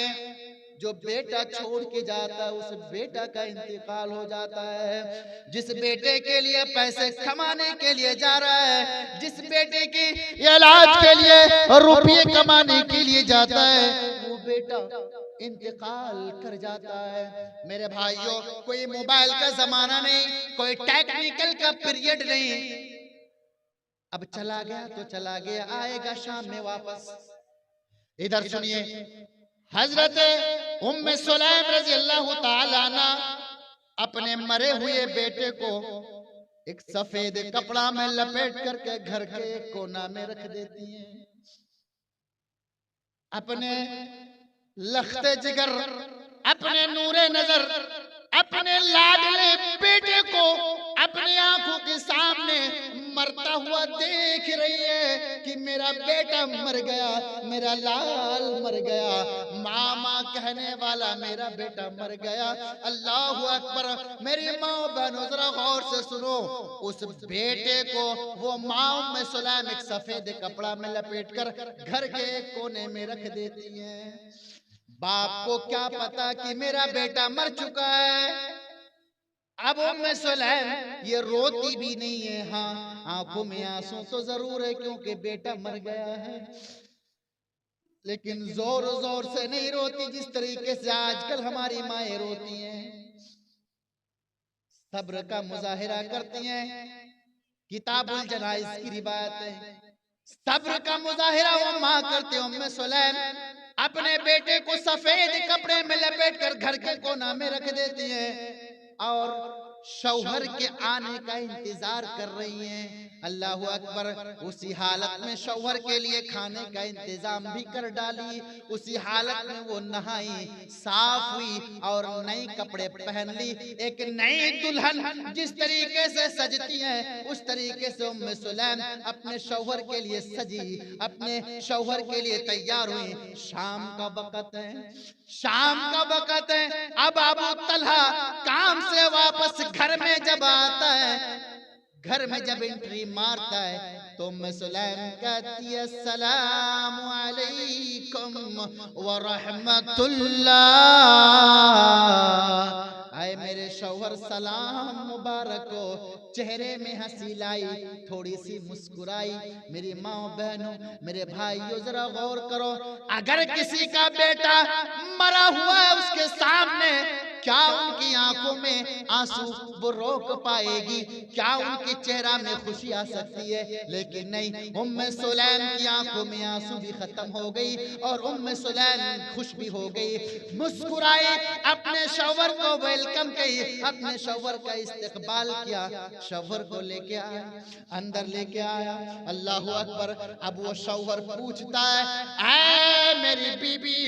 जो बेटा छोड़ के जाता है, उस बेटा का इंतकाल हो जाता है। जिस बेटे के लिए पैसे कमाने के लिए जा रहा है, जिस बेटे की इलाज के लिए रुपये कमाने के लिए जाता है, वो बेटा इंतकाल कर जाता है। मेरे भाइयों, कोई मोबाइल का जमाना नहीं, कोई टेक्निकल का पीरियड नहीं, अब चला गया तो चला गया, आएगा शाम में वापस। इधर सुनिए, हजरत उम्मे सुलैम रज़ियल्लाहु ताला अन्हा अपने मरे हुए बेटे को एक सफेद कपड़ा में लपेट करके घर के एक कोना में रख देती हैं। अपने लख्ते जिगर, अपने नूरे नजर, अपने लाडले बेटे को अपने आंखों के सामने मरता हुआ देख रही है कि मेरा बेटा मर गया, मेरा लाल मर गया। मामा कहने वाला मेरा बेटा मर गया। अल्लाह अकबर। मेरी माँ बहनों जरा गौर से सुनो, उस बेटे को वो माँ उम्मे सुलैम एक सफेद कपड़ा में लपेट कर घर के एक कोने में रख देती हैं। बाप को क्या पता कि मेरा बेटा मर चुका है। अब उम्मे सुलैम ये रोती भी नहीं है, हाँ आंखों में आंसू तो जरूर है क्योंकि बेटा मर गया है, लेकिन जोर जोर से नहीं रोती जिस तरीके से आजकल हमारी माएं रोती हैं। सब्र का मुजाहिरा करती हैं। किताबुल जनाइज की रिवायत है, सब्र का मुजाहिरा वो माँ करती है। उम्मे सुलैम अपने बेटे को सफेद कपड़े में लपेट कर घर के कोना में रख देती है और शौहर के आने का इंतजार कर रही हैं। अल्लाह अकबर। उसी हालत में शौहर के लिए खाने का इंतजाम भी कर डाली। उसी हालत में वो नहाई, साफ हुई और नए कपड़े पहन ली। एक नई दुल्हन जिस तरीके से सजती है उस तरीके से उम्मे सुलैम अपने शौहर के लिए सजी, अपने शौहर के लिए तैयार हुई। शाम का वक्त है, शाम का वक्त है। अब अबू तलहा काम से वापस घर में जब आता है, घर में जब एंट्री मारता है तो उम्मे सुलैम कहती है अस्सलामु अलैकुम व रहमतुल्लाह। आए मेरे शौहर सलाम मुबारक हो। चेहरे में हंसी लाई, थोड़ी सी मुस्कुराई। मेरी माँ बहनों, मेरे भाइयों जरा गौर करो, अगर किसी का बेटा मरा हुआ है उसके सामने, क्या उनकी आंखों में आंसू वो रोक पाएगी? क्या उनके चेहरा में खुशी आ सकती है? लेकिन नहीं, उम्मे सुलैम की आंखों में आंसू भी खत्म हो गई और उम्मे सुलैम खुश भी हो गई, मुस्कुराई, अपने शौहर को वेलकम की, अपने शौहर का इस्तकबाल किया, शौहर को लेके आया, अंदर लेके आया। अल्लाह अकबर। अब वो शौहर पूछता है ऐ मेरी बीबी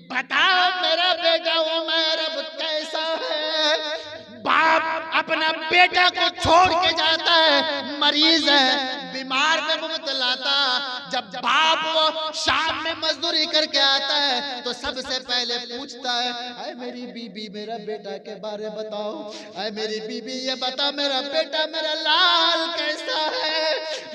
बताओ मेरा बेटा उमर अब कैसा है? बाप अपना बेटा को छोड़ के जाता है, मरीज है, बीमार में मुबतला था। जब बाप वो शाम में मजदूरी करके आता है तो सबसे पहले पूछता है अरे मेरी बीबी मेरा बेटा के बारे बताओ, अरे मेरी बीबी ये बता मेरा बेटा मेरा लाल कैसा है,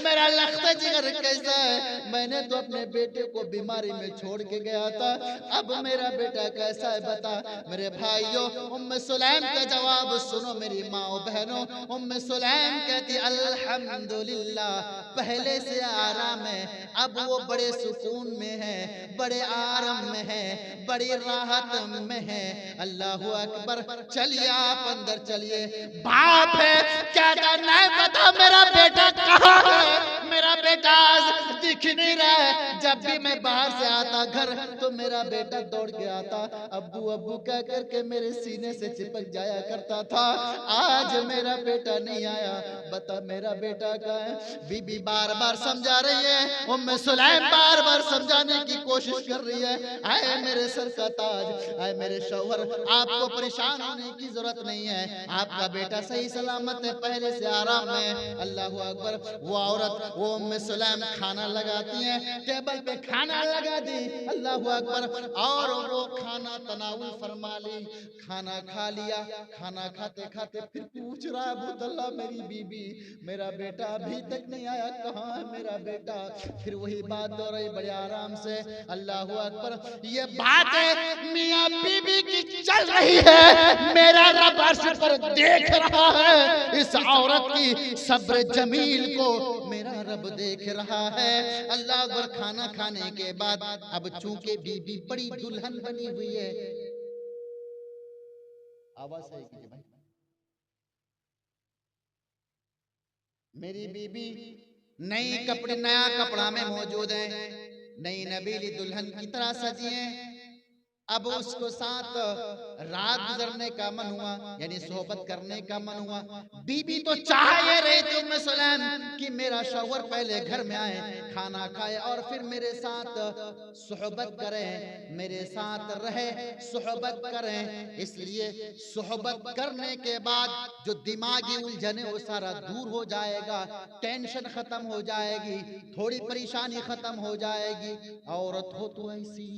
मेरा लख्त जिगर कैसा है? मैंने तो अपने बेटे को बीमारी में छोड़ के गया था, अब मेरा बेटा कैसा है बता। मेरे भाइयों, उम्मे सुलैम का जवाब सुनो मेरी माओ बहनों। उम्मे सुलैम कहती अल्हम्दुलिल्लाह, पहले से आराम है, अब वो बड़े सुकून में है, बड़े आराम में है, बड़ी राहत में है। अल्लाह अकबर। चलिए आप अंदर चलिए। बाप है क्या करना है बता, मेरा बेटा कहाँ है? मेरा बेटा आज दिख नहीं रहा है। जब भी मैं बाहर से आता घर तो मेरा बेटा दौड़ के आता, अब्बू अब्बू कह करके मेरे सीने से चिपक जाया करता था। आज मेरा बेटा नहीं आया, बता मेरा बेटा कहाँ है? बीबी बार बार समझा रही है, उम्मे सुलैम बार बार समझाने की कोशिश कर रही है। आए मेरे सर का ताज, आए मेरे शौहर, आपको परेशान होने की जरूरत नहीं है, आपका बेटा सही सलामत है, पहले से आराम है। अल्लाह अकबर। वो औरत वो उम्मे सुलैम खाना लगाती है, टेबल पे खाना लगा दी। अल्लाह अकबर। और वो खाना तनाउल फरमा ली, खाना खा लिया। खाना खाते खाते फिर पूछ रहा है अबू तल्हा मेरी बीबी मेरा बेटा अभी तक नहीं आया, कहाँ है मेरा बेटा? फिर वही बात हो रही बड़े आराम से। अल्लाह अकबर। ये बात है मियां बीबी की चल रही है, मेरा रब अर्श पर देख रहा है इस औरत की सब्र जमील को, मेरा रब देख रहा है। अल्लाह अकबर। खाना खाने के बाद अब चूंकि बीबी बड़ी दुल्हन बनी हुई है, आवाज सही कीजिए भाई, मेरी बीबी नई कपड़े नया कपड़ा में मौजूद है, नई नबीली दुल्हन की तरह सजी है। अब उसको साथ रात गुजरने का मन हुआ, यानी सोहबत करने का मन हुआ। बीबी तो चाह ये रही थी उम्मे सुलैम कि मेरा शौहर पहले घर में आए, खाना खाए और फिर मेरे साथ सोहबत करें, मेरे साथ रहे, सोहबत करें। इसलिए सोहबत करने के बाद जो दिमागी उलझने वो सारा दूर हो जाएगा, टेंशन खत्म हो जाएगी, थोड़ी परेशानी खत्म हो जाएगी। औरत हो तो ऐसी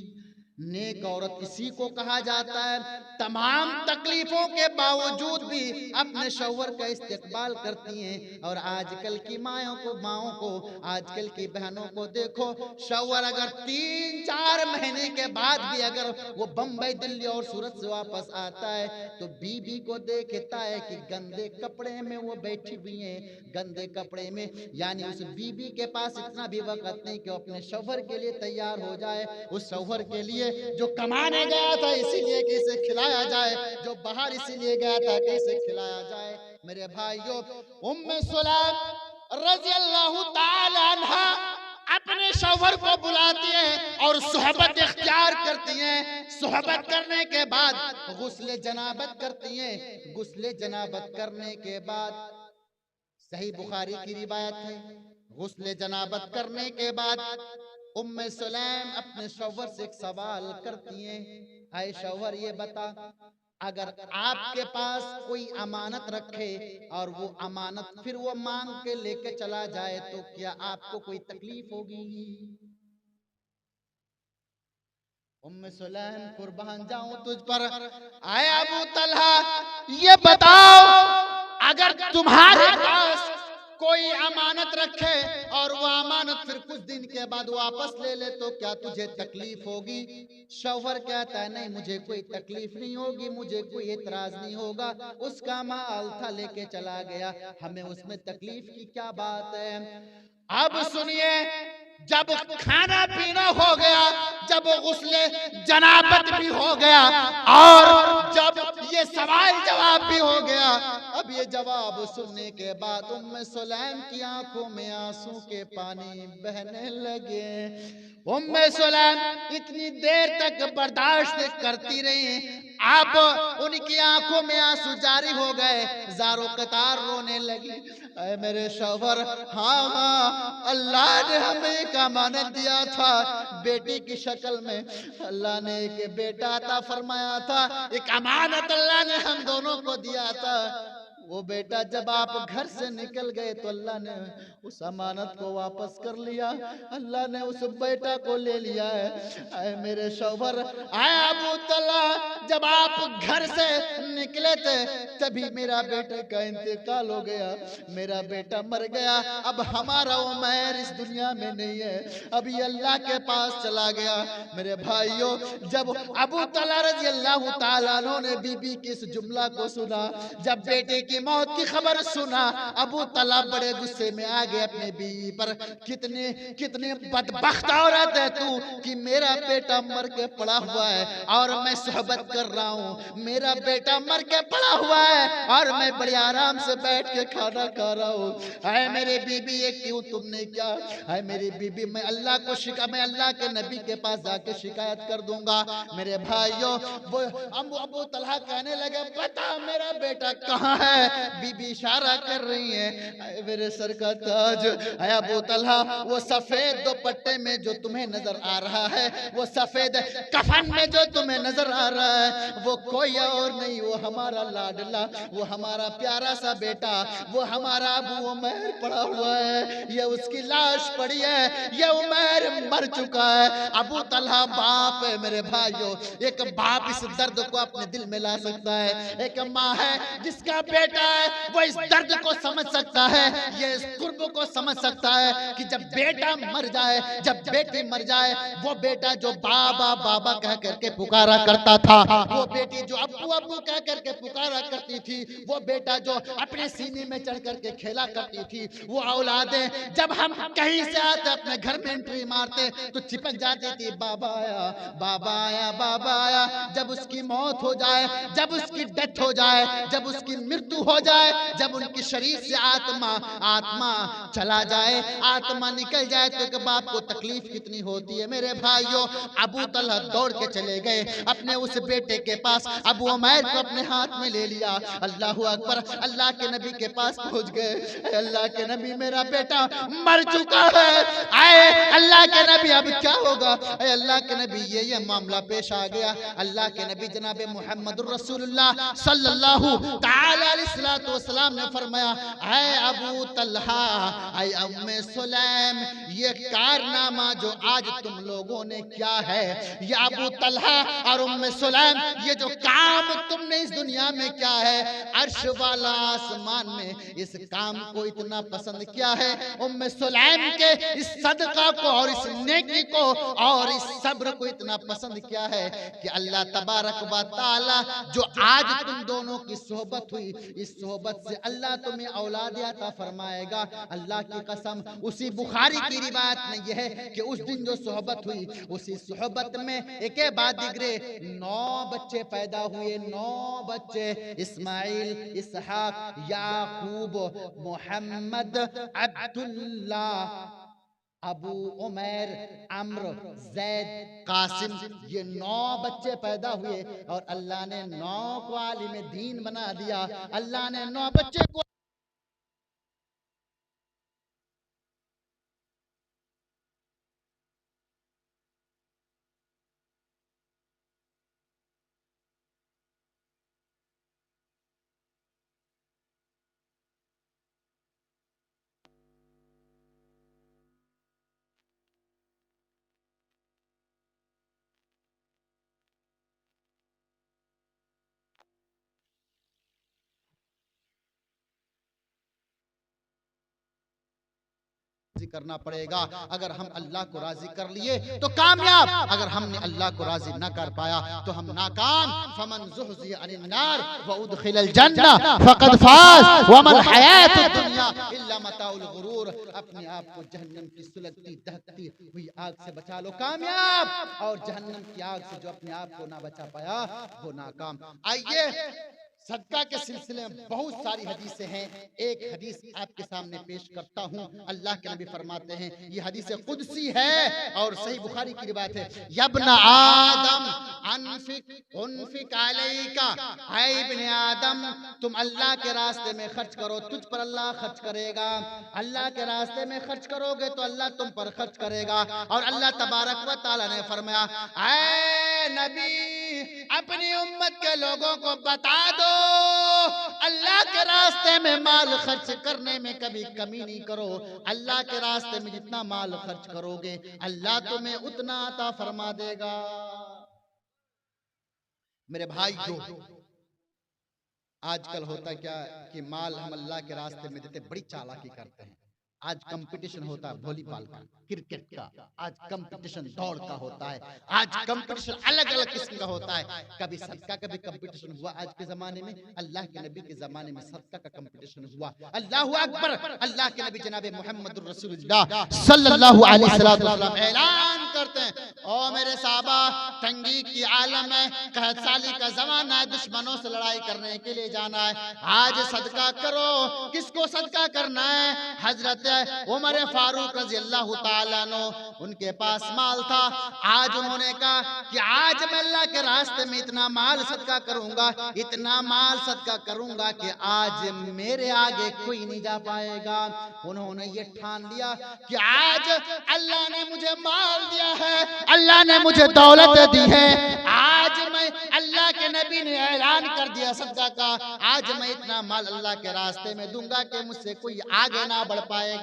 नेक औरत इसी को कहा जाता है, तमाम तकलीफों के बावजूद भी अपने शौहर का इस्तेकबाल करती हैं। और आजकल की माओं को आजकल की बहनों को देखो, शौहर अगर 3-4 महीने के बाद भी अगर वो बम्बई, दिल्ली और सूरत से वापस आता है तो बीबी को देखता है कि गंदे कपड़े में वो बैठी हुई है, गंदे कपड़े में। यानी उस बीबी के पास इतना भी वक्त नहीं कि अपने शौहर के लिए तैयार हो जाए, उस शौहर के लिए जो कमाने गया था इसीलिए कि इसे खिलाया जाए, जो बाहर इसीलिए गया था कि इसे खिलाया जाए। मेरे भाइयों, उम्मे सुलैम रज़ी अल्लाह ताला अन्हा अपने शौहर को बुलाती हैं और सोहबत इख्तियार करती हैं। सोहबत करने के बाद गुस्ले जनाबत करती हैं। गुस्ले जनाबत करने के बाद, सही बुखारी की रिवायत है, गुस्ले जनाबत करने के बाद उम्मे सुलैम अपने शौहर से एक सवाल करती हैं, आए शौहर ये बता, अगर आपके पास कोई अमानत रखे और वो अमानत फिर वो मांग के लेके चला जाए तो क्या आपको कोई तकलीफ होगी? उम्मे सुलैम कुर्बान जाऊं तुझ पर, आए अबू तलहा ये बताओ, अगर तुम्हारे पास कोई अमानत रखे और वो अमानत फिर कुछ दिन के बाद वापस ले ले तो क्या तुझे तकलीफ होगी? शौहर कहता है नहीं, मुझे कोई तकलीफ नहीं होगी, मुझे कोई एतराज नहीं होगा, उसका माल था लेके चला गया, हमें उसमें तकलीफ की क्या बात है। अब सुनिए, जब खाना पीना हो गया, जब गुस्ले जनाबत भी हो गया और जब ये सवाल जवाब भी हो गया, अब ये जवाब सुनने के बाद उम्मे सुलैम की आंखों में आंसू के पानी बहने लगे। उम्मे सुलैम इतनी देर तक बर्दाश्त करती रही, अब उनकी आंखों में आंसू जारी हो गए, जारो कतार रोने लगी। ऐ मेरे शौहर, हाँ हाँ, अल्लाह ने हमें एक अमानत दिया था बेटी की शक्ल में, अल्लाह ने एक बेटा अता फरमाया था, एक अमानत अल्लाह ने हम दोनों को दिया था। वो बेटा जब आप घर से निकल गए तो अल्लाह ने उस अमानत को वापस कर लिया, अल्लाह ने उस बेटा को ले लिया है। आए मेरे शौहर, आए अबू तलहा, जब आप घर से निकले थे तभी मेरा बेटे का इंतकाल हो गया, मेरा बेटा मर गया, अब हमारा उमैर इस दुनिया में नहीं है, अभी अल्लाह के पास चला गया। मेरे भाइयों, जब अबू तलहा रज़ी अल्लाह ताला अन्हु ने बीबी के इस जुमला को सुना, जब बेटे की मौत की खबर सुना, अबू तलहा बड़े गुस्से में आ गए अपने बीवी पर। कितने बदबख्त औरत है तू कि मेरा बेटा मर के पड़ा हुआ है और मैं सोहबत कर रहा हूँ, मेरा बेटा मर के पड़ा हुआ है और मैं बड़े आराम से बैठ के खाना खा रहा हूँ। है मेरे बीबी, ये क्यों तुमने क्या? है मेरी बीबी, मैं अल्लाह के नबी के पास जाके शिकायत कर दूंगा। मेरे भाइयों, वो अबू तलहा कहने लगे, बता मेरा बेटा कहाँ है? बीबी इशारा कर रही है, मेरे सर का ताज। अबू तलहा, वो सफेद दुपट्टे में जो तुम्हें नजर आ रहा है, वो सफेद कफन में जो तुम्हें नजर आ रहा है, वो कोई और नहीं, वो हमारा लाडला, वो हमारा प्यारा सा बेटा, वो हमारा अबू उमैर पड़ा हुआ है, ये उसकी लाश पड़ी है, ये उमैर मर चुका है। अबू तलहा बाप है मेरे भाइयों, एक बाप इस दर्द को अपने दिल में ला सकता है, एक माँ है जिसका बेटा है वो इस दर्द को समझ सकता है, ये इस कुर्ब को समझ सकता है कि जब बेटा मर जाए, जब बेटी मर जाए, वो बेटा जो बाबा बाबा कह करके पुकारा करता था, वो बेटी जो अब्बू अब्बू कह करके पुकारा करती थी, वो बेटा जो अपने सीने में चढ़ करके खेला करती थी, वो औलादें जब हम कहीं से आते अपने घर में एंट्री मारते तो चिपक जाती थी, बाबा आया बाबा आया बाबा आया। जब उसकी मौत हो जाए, जब उसकी डेथ हो जाए, जब उसकी मृत्यु मृत्यु हो जाए, जब उनके शरीर से आत्मा चला जाए, आत्मा निकल जाए, तो एक बाप को तकलीफ कितनी होती है। मेरे भाइयों, अबू तलहा दौड़ के चले गए अपने उस बेटे के पास, अबू उमैर को अपने हाथ में ले लिया। अल्लाह अकबर, अल्लाह के नबी के पास पहुंच गए। अल्लाह के नबी, मेरा बेटा मर चुका है। आए अल्लाह के नबी, अब क्या होगा? अल्लाह के नबी, ये मामला पेश आ गया। अल्लाह के नबी जनाब मुहम्मदुर रसूलुल्लाह सल्लल्लाहु तआला अलैहि वसल्लम ने फरमाया, ऐ अबू तलहा, ऐ उम्मे सुलैम, ये कारनामा जो आज तुम लोगों ने किया है, ये अबू तलहा और उम्मे सुलैम, ये जो काम तुमने इस दुनिया में किया है, अर्श वाला आसमान में इस काम को इतना पसंद किया है, उम्मे सुलैम के इस सदका को और इस नेकी को और इस सब्र को इतना पसंद किया है कि अल्लाह तबारक व तआला जो आज तुम दोनों की सोहबत हुई, इस सोहबत से अल्लाह तुम्हें औलाद अता फरमाएगा। अल्लाह की कसम, उसी बुखारी की रिवायत में यह है कि उस दिन जो सोहबत हुई, उसी सोहबत में एक बाद दिगरे 9 बच्चे पैदा हुए। 9 बच्चे, इस्माइल, इसहाक, याकूब, मोहम्मद, अब्दुल्ला, अबू उमैर, अम्र, जैद, कासिम, ये 9 बच्चे पैदा हुए। और अल्लाह ने 9 को आलिम दीन बना दिया। अल्लाह ने 9 बच्चे को करना पड़ेगा। अगर हम अल्लाह को राजी कर लिए तो कामयाब, अगर हमने अल्लाह को राजी न कर पाया तो हम नाकाम। फमन ज़ुहज़िह अनिन नार व उदखिलल जन्नह फ़क़द फ़ाज़ व मल हयातुद दुनिया इल्ला मताउल गुरूर। अपने आप को जहन्नम की सुलगती दहकती हुई आग से बचा लो, कामयाब। और जहन्नम की आग से जो अपने आप को ना बचा पाया वो नाकाम। आइए, सदका के सिलसिले में बहुत सारी हदीसें हैं। एक हदीस आपके सामने पेश करता हूं। अल्लाह के नबी फरमाते हैं, ये हदीस कुदसी है और सही बुखारी की रिवायत है, यब्न आदम अनफिक उनफिक अलैका, ऐ इब्ने आदम, तुम अल्लाह के रास्ते में खर्च करो, तुझ पर अल्लाह खर्च करेगा। अल्लाह के रास्ते में खर्च करोगे तो अल्लाह तुम पर खर्च करेगा। और अल्लाह तबारक व तआला ने फरमाया, ऐ नबी, अपनी उम्मत के लोगों को बता दो, अल्लाह के रास्ते में माल खर्च करने में कभी कमी नहीं करो। अल्लाह के रास्ते में जितना माल खर्च करोगे अल्लाह तुम्हें उतना अता फरमा देगा। मेरे भाइयों, आजकल होता क्या कि माल हम अल्लाह के रास्ते में देते बड़ी चालाकी करते हैं। आज कंपटीशन होता है वॉलीबॉल का, क्रिकेट का, आज कंपटीशन दौड़ का होता है, आज कंपटीशन अलग अलग किस्म का होता है। कभी सदका का भी कंपटीशन हुआ आज के जमाने में, अल्लाह के नबी के जमाने में सदका का कंपटीशन हुआ। अल्लाहु अकबर। अल्लाह के नबी जनाब मुहम्मदुर रसूलुल्लाह सल्लल्लाहु अलैहि वसल्लम ऐलान करते हैं, ओ मेरे साहबा, तंगी की आलम है, कहत साली का जमाना है, दुश्मनों से लड़ाई करने के लिए जाना है। आज सदका करो। किसको सदका करना है? हजरत उमर फारूक रज़ी अल्लाह ताला अन्हु, उनके पास माल था। आज उन्होंने कहा कि आज मैं अल्लाह के रास्ते में इतना माल सदका करूंगा, इतना माल सदका करूंगा कि आज मेरे आगे कोई नहीं जा पाएगा। उन्होंने ये ठान लिया कि आज अल्लाह ने मुझे माल दिया है, अल्लाह ने मुझे दौलत दी है, आज मैं, अल्लाह के नबी ने ऐलान कर दिया सदका का, आज मैं इतना माल अल्लाह के रास्ते में दूंगा कि मुझसे कोई आगे ना बढ़ पाएगा,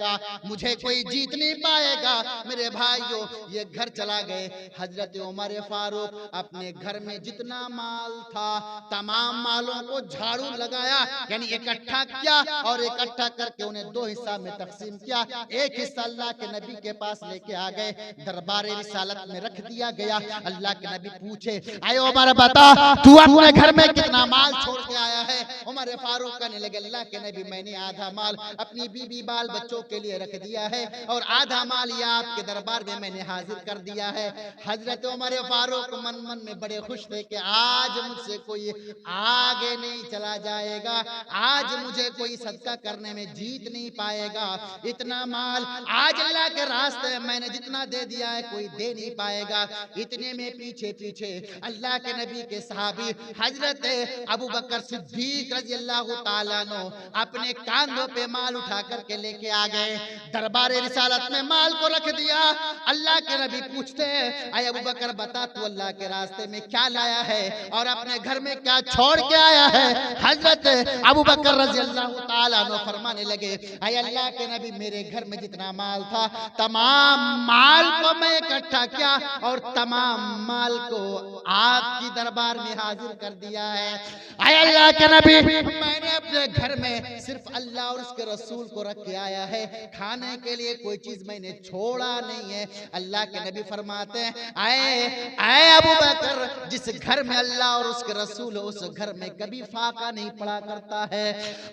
मुझे कोई जीत नहीं पाएगा। मेरे भाइयों, ये घर चला गए। हजरत उमर फारूक अपने घर में जितना माल था तमाम मालों को झाड़ू लगाया, यानी इकट्ठा किया और इकट्ठा करके उन्हें 2 हिस्सा में तकसीम किया। एक हिस्सा अल्लाह के नबी के पास लेके आ गए, दरबार रिसालत में रख दिया गया। अल्लाह के नबी पूछे, आए उमर बता तू अपने घर में कितना माल छोड़ के आया है? उमर फारूक कहने लगे, अल्लाह के नबी मैंने आधा माल अपनी बीबी बाल बच्चों के लिए रख दिया है और आधा माल ये आपके दरबार में मैंने हाजिर कर दिया है। हजरत उमर फारूक मन मन में बड़े खुश थे कि आज मुझसे कोई आगे नहीं चला जाएगा, आज मुझे कोई सदका करने में जीत नहीं पाएगा। इतना माल आज अल्लाह के रास्ते में मैंने जितना दे दिया है कोई दे नहीं पाएगा। इतने में पीछे पीछे अल्लाह के नबी के सहाबी हजरत अबू बकर सिद्दीक रज़ी अल्लाह ताला अन्हु अपने कांधों पे माल उठा करके लेके आ गए। दरबार रिसालत में माल को रख दिया। अल्लाह के नबी पूछते हैं, अय अबू बकर बता तू अल्लाह के रास्ते में क्या लाया है और अपने घर में क्या छोड़ के आया है? हजरत अबू बकर रज़ी अल्लाह ताला अन्हु फरमाने लगे, अय अल्लाह के नबी मेरे घर में जितना माल था तमाम माल को मैं इकट्ठा किया और तमाम माल को आपकी दरबार में हाजिर कर दिया है। अय अल्लाह के नबी मैंने अपने घर में सिर्फ अल्लाह और उसके रसूल को रख के आया है, खाने के लिए कोई चीज मैंने छोड़ा नहीं है। अल्लाह के नबी फरमाते हैं, आए अबू बकर जिस घर में अल्लाह और उसके रसूल हो उस घर में कभी फाका नहीं पड़ा करता है।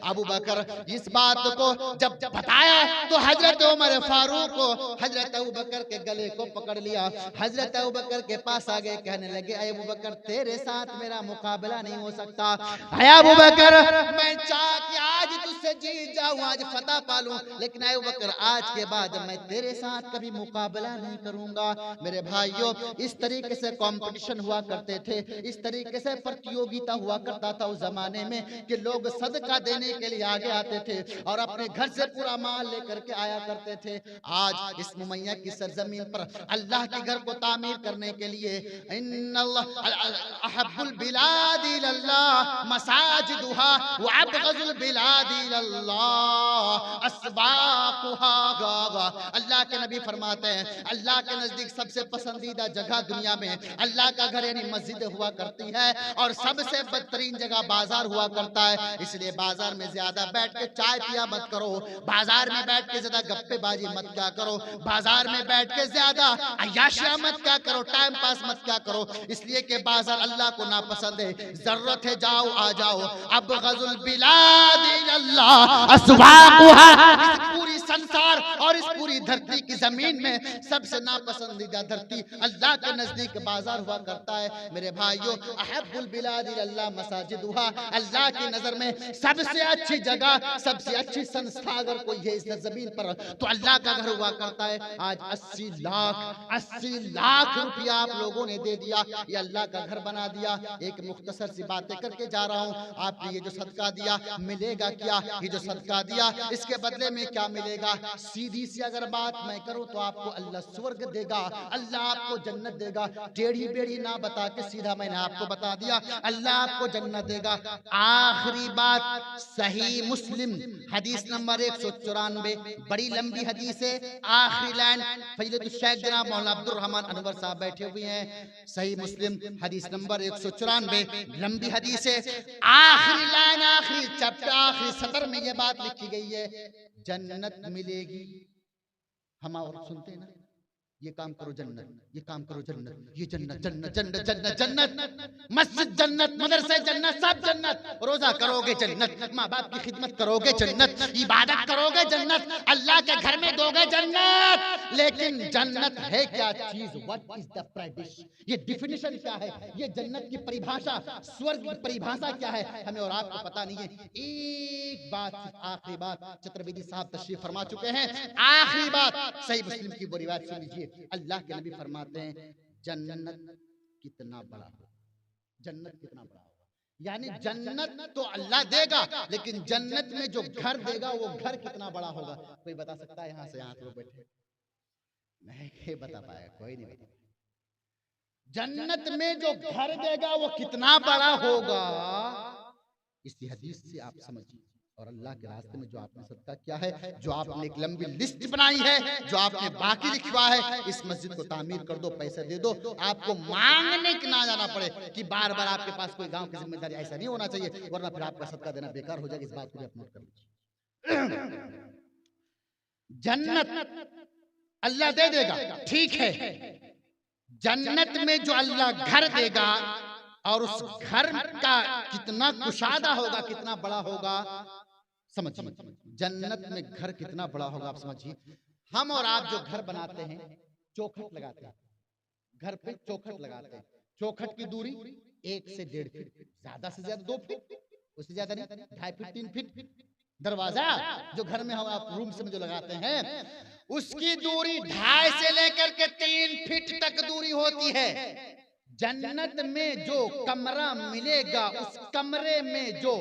अबू बकर इस बात को जब बताया तो हजरत उमर फारूक को हजरत अबू बकर के गले को पकड़ लिया। हजरत अबू बकर के पास आ गए, कहने लगे, अबू बकर तेरे साथ मेरा मुकाबला नहीं हो सकता। अबू बकर मैं चाह कि आज तुझसे जीत जाऊं, आज फतह पालूं, लेकिन अबू बकर आज के बाद मैं तेरे साथ कभी मुकाबला नहीं करूंगा। मेरे भाइयों इस तरीके से कंपटीशन हुआ करते थे, इस तरीके से प्रतियोगिता हुआ करता था उस जमाने में कि लोग सदका देने के लिए आगे आते थे और अपने घर से पूरा माल लेकर के आया करते थे। आज इस मुमैया की सरजमीन पर अल्लाह के घर को तामीर करने के लिए अहब्बुल बिलाद इलल्लाह मसाजिदुहा व अबगज़ुल बिलाद इलल्लाह अस्बाकुहा। अल्लाह के नबी फरमाते हैं अल्लाह के नजदीक सबसे पसंदीदा जगह दुनिया में अल्लाह का घर यानी मस्जिद हुआ करती है और सबसे बदतरीन जगह बाजार हुआ करता है। इसलिए बाजार में ज्यादा बैठ के चाय पिया मत करो, बाजार में बैठ के ज्यादा गप्पेबाजी मत क्या करो, बाजार में बैठ के ज्यादा अय्याशिया मत क्या करो, टाइम पास मत क्या करो, इसलिए कि बाजार अल्लाह को नापसंद है। जरूरत है जाओ आ जाओ। अब गजुल बिलाद इल्लल्लाह अस्वाकुहा, इस पूरी संसार और इस पूरी धरती की जमीन में सबसे नापसंदीदा धरती अल्लाह के नजदीक बाजार हुआ करता है। मेरे भाइयों अहब्बुल बिलाद इल्लल्लाह मसाजिदुहा, अल्लाह की नजर में सबसे अच्छी जगह सबसे अच्छी संस्था अगर कोई है इस जमीन पर तो अल्लाह का घर हुआ करता है। आज 80 लाख रुपया आप लोगों ने दे दिया, ये अल्लाह का घर बना दिया। एक मुख्तसर सी बातें करके जा रहा हूँ, आपने ये जो सदका दिया मिलेगा क्या? ये जो सदका दिया इसके बदले में क्या मिलेगा? सीधी सी अगर बात मैं करूँ तो आपको अल्लाह स्वर्ग देगा, अल्लाह आपको जन्नत देगा। टेढ़ी बेढ़ी ना बता के सीधा मैंने आपको बता दिया अल्लाह आपको जन्नत देगा। आखिरी बात सही मुस्लिम हदीस नंबर 194, बड़ी लंबी हदीस है। आखिरी लाइन फजीलतुल शेख जनाब मौलाना अब्दुल रहमान अनवर साहब बैठे हुए हैं। सही मुस्लिम हदीस नंबर 194, लंबी हदीस है। आखिरी लाइन आखिरी चैप्टर आखिरी सतर में ये बात लिखी गई है, जन्नत मिलेगी। हम और सुनते हैं ना, ये काम करो जन्नत, ये काम करो जन्नत, ये जन्नत जन्नत जन्नत जन्नत जन्नत, मस्जिद जन्नत, मदरसे जन्नत, सब जन्नत। रोजा करोगे जन्नत, माँ बाप की खिदमत करोगे जन्नत, इबादत करोगे जन्नत, अल्लाह के घर में दोगे जन्नत। लेकिन जन्नत है क्या चीज? What is the paradise? ये डिफिनेशन क्या है? ये जन्नत की परिभाषा, स्वर्ग की परिभाषा क्या है? हमें और आपको पता नहीं है। एक बात आखिरी बात चतुर्वेदी साहब तशरीफ फरमा चुके हैं, आखिरी बात सही मुस्लिम की वो रिवायत सुन लीजिए। अल्लाह के नबी फरमाते हैं जन्नत कितना बड़ा हो, जन्नत कितना बड़ा होगा, यानी जन्नत तो अल्लाह देगा लेकिन जन्नत में जो घर देगा वो घर कितना बड़ा होगा। कोई बता सकता है? यहां से यहाँ लोग बैठे नहीं बता पाया, कोई नहीं बता। जन्नत में जो घर देगा वो कितना बड़ा होगा, इस हदीस से आप समझिए। और अल्लाह के रास्ते में जो आपने सदका किया है, जो आपने एक लंबी लिस्ट बनाई है, जो आपने बाकी लिखवा है, इस मस्जिद को तामीर कर दो, पैसे दे दो, आपको मांगने की ना जाना पड़े कि बार बार आपके पास कोई गांव की जिम्मेदारी। ऐसा नहीं होना चाहिए, वरना फिर आपका सदका देना बेकार हो जाएगा। इस बात को भी आप नोट कर लीजिए। जन्नत अल्लाह दे देगा, ठीक है, जन्नत में जो अल्लाह घर देगा और उस घर का कितना कुशादा होगा, कितना बड़ा होगा, समझिए। जन्नत में घर कितना बड़ा होगा आप समझिए। हम और आप जो घर बनाते हैं, चौखट लगाते हैं, घर पे चौखट लगाते हैं। चौखट की दूरी 1 से 1.5 फीट, ज्यादा से ज्यादा 2 फीट, उससे ज्यादा नहीं, 2.5 फीट 3 फीट। दरवाजा जो घर में हम आप रूम से जो लगाते हैं, उसकी दूरी 2.5 से लेकर के 3 फीट तक दूरी होती है। जन्नत में जो कमरा मिलेगा, उस कमरे में जो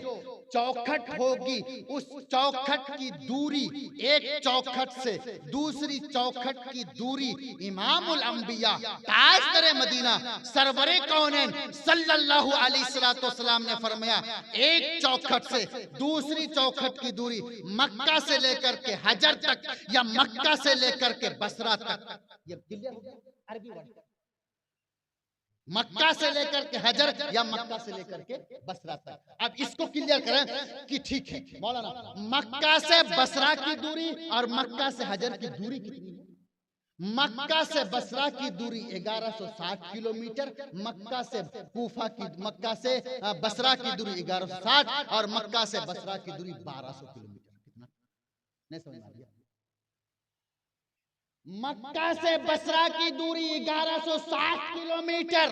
चौखट होगी, उस चौखट की दूरी, एक चौखट से दूसरी चौखट की दूरी इमामुल अंबिया ताजदार मदीना सरवरे कौनैन सल्लल्लाहु अलैहि वसल्लम ने फरमाया, एक चौखट से दूसरी चौखट की दूरी मक्का से लेकर के हजर तक या मक्का से लेकर के बसरा तक। ये क्लियर हो गया अरबी वर्ड, मक्का से लेकर के हजर या मक्का से लेकर के बसरा तक। अब इसको क्लियर करें कि ठीक है मौलाना, मक्का से बसरा की दूरी और मक्का से हजर की दूरी कितनी है? मक्का से बसरा की दूरी 1160 किलोमीटर, मक्का से कूफा की, मक्का से बसरा की दूरी 1160 और मक्का से बसरा की दूरी 1200 किलोमीटर। कितना नहीं समझ में आ गया? मक्का से बसरा की दूरी 1160 किलोमीटर।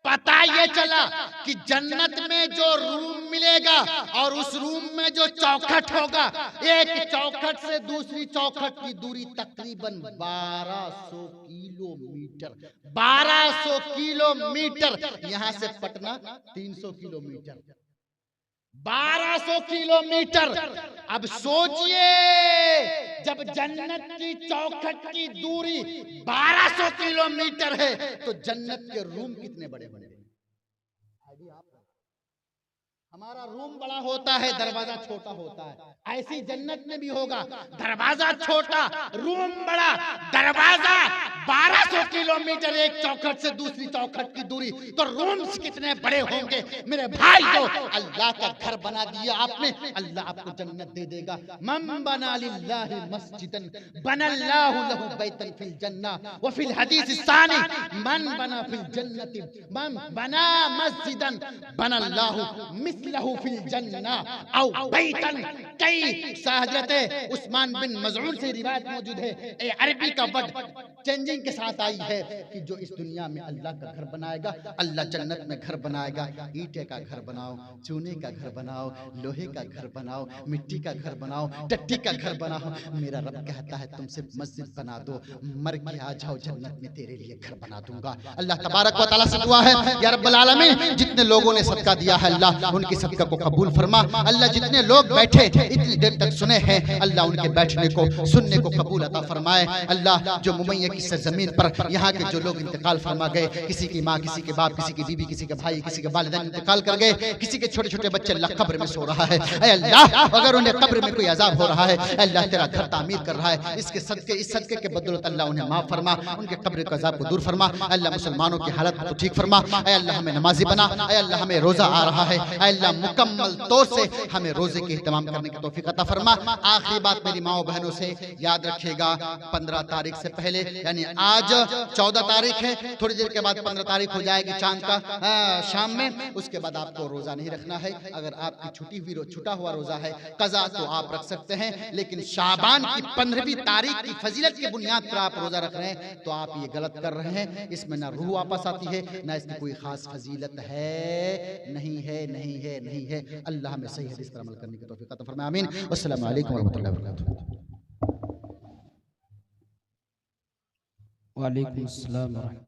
पता ये चला कि जन्नत में जो रूम मिलेगा और उस रूम में जो चौखट होगा, एक चौखट से दूसरी चौखट की दूरी तकरीबन 1200 किलोमीटर। 1200 किलोमीटर। यहां से पटना 300 किलोमीटर, 1200 किलोमीटर। अब सोचिए, जब जन्नत की चौखट की दूरी 1200 किलोमीटर है तो जन्नत के रूम कितने बड़े बड़े हैं? हमारा रूम बड़ा होता है, दरवाजा छोटा होता है। ऐसी जन्नत में भी होगा, दरवाजा छोटा, रूम बड़ा, दरवाजा 1200 किलोमीटर, एक चौखट से दूसरी चौखट की दूरी, तो रूम्स कितने बड़े होंगे मेरे भाई। तो अल्लाह का घर बना दिया आपने, अल्लाह आपको जन्नत दे देगा। मन बना लिल्लाहि मस्जिदन बनल्लाहु लहु बैतन फिल जन्नह व फिल हदीस सानी मन बना फिल जन्नति मन बना मस्जिदन बनल्लाहु लहू फिल जन्नह औ बैतन। कई हज़रत उस्मान बिन मज़ऊन से रिवायत मौजूद है, ए अरबी का वर्ड चेंजिंग के साथ आई है कि जो इस दुनिया में अल्लाह का घर बनाएगा, अल्लाह जन्नत में घर बनाएगा। ईंटे का घर बनाओ, चूने का घर बनाओ, लोहे का घर बनाओ, मिट्टी का घर बनाओ, टट्टी का घर बनाओ, मेरा रब कहता है तुमसे मस्जिद बना दो, मर के आ जाओ, जन्नत में तेरे लिए घर बना दूंगा। अल्लाह तबारक व तआला से दुआ है, या रब्बल आलमीन, जितने लोगों ने सदका दिया है अल्लाह उनकी सबका को कबूल फरमा। अल्लाह जितने लोग बैठे इतनी देर तक सुने हैं, अल्लाह उनके बैठने को सुनने को कबूल अता फरमाए। अल्लाह जो मुमैया की सरजमीन पर यहाँ के जो लोग इंतकाल फरमा गए, किसी की माँ, किसी के बाप, किसी की बीवी, किसी के भाई, किसी के वालिदैन इंतकाल कर गए, किसी के छोटे छोटे बच्चे अल्लाह कब्र में सो रहा है, अल्लाह अगर उन्हें कब्र में कोई अजाब हो रहा है, अल्लाह तेरा घर तामीर कर रहा है, इसके सदके, इस सदके के बदौलत अल्लाह उन्हें माफ फरमा, उनके कब्र के अजाब को दूर फरमा। अल्लाह मुसलमानों की हालत को ठीक फरमा। अल्लाह हमें नमाजी बना। अल्लाह हमें रोजा आ रहा है, अल्लाह मुकम्मल तौर से हमें रोजे के इत्माम करने की तौफीक अता फरमा। आखिरी बात मेरी माओ बहनों से याद रखिएगा, 15 तारीख से पहले, यानी आज 14 तारीख है, थोड़ी देर के बाद 15 तारीख हो जाएगी चांद का शाम में, उसके बाद आपको रोजा नहीं रखना है। अगर आपकी छुटा हुआ रोजा है कज़ा तो आप रख सकते हैं, लेकिन शाबान की 15वीं तारीख की फजीलत की बुनियाद पर आप रोजा रख रहे हैं तो आप ये गलत कर रहे हैं। इसमें ना रूह वापस आती है, ना इसकी कोई खास फजीलत है, नहीं है, नहीं है, नहीं है। अल्लाह हमें सही हदीस पर अमल करने की तौफीक अता फरमाए। आमीन। अस्सलामु अलैकुम व रहमतुल्लाहि व बरकातहू। वालेकुम अस्सलाम।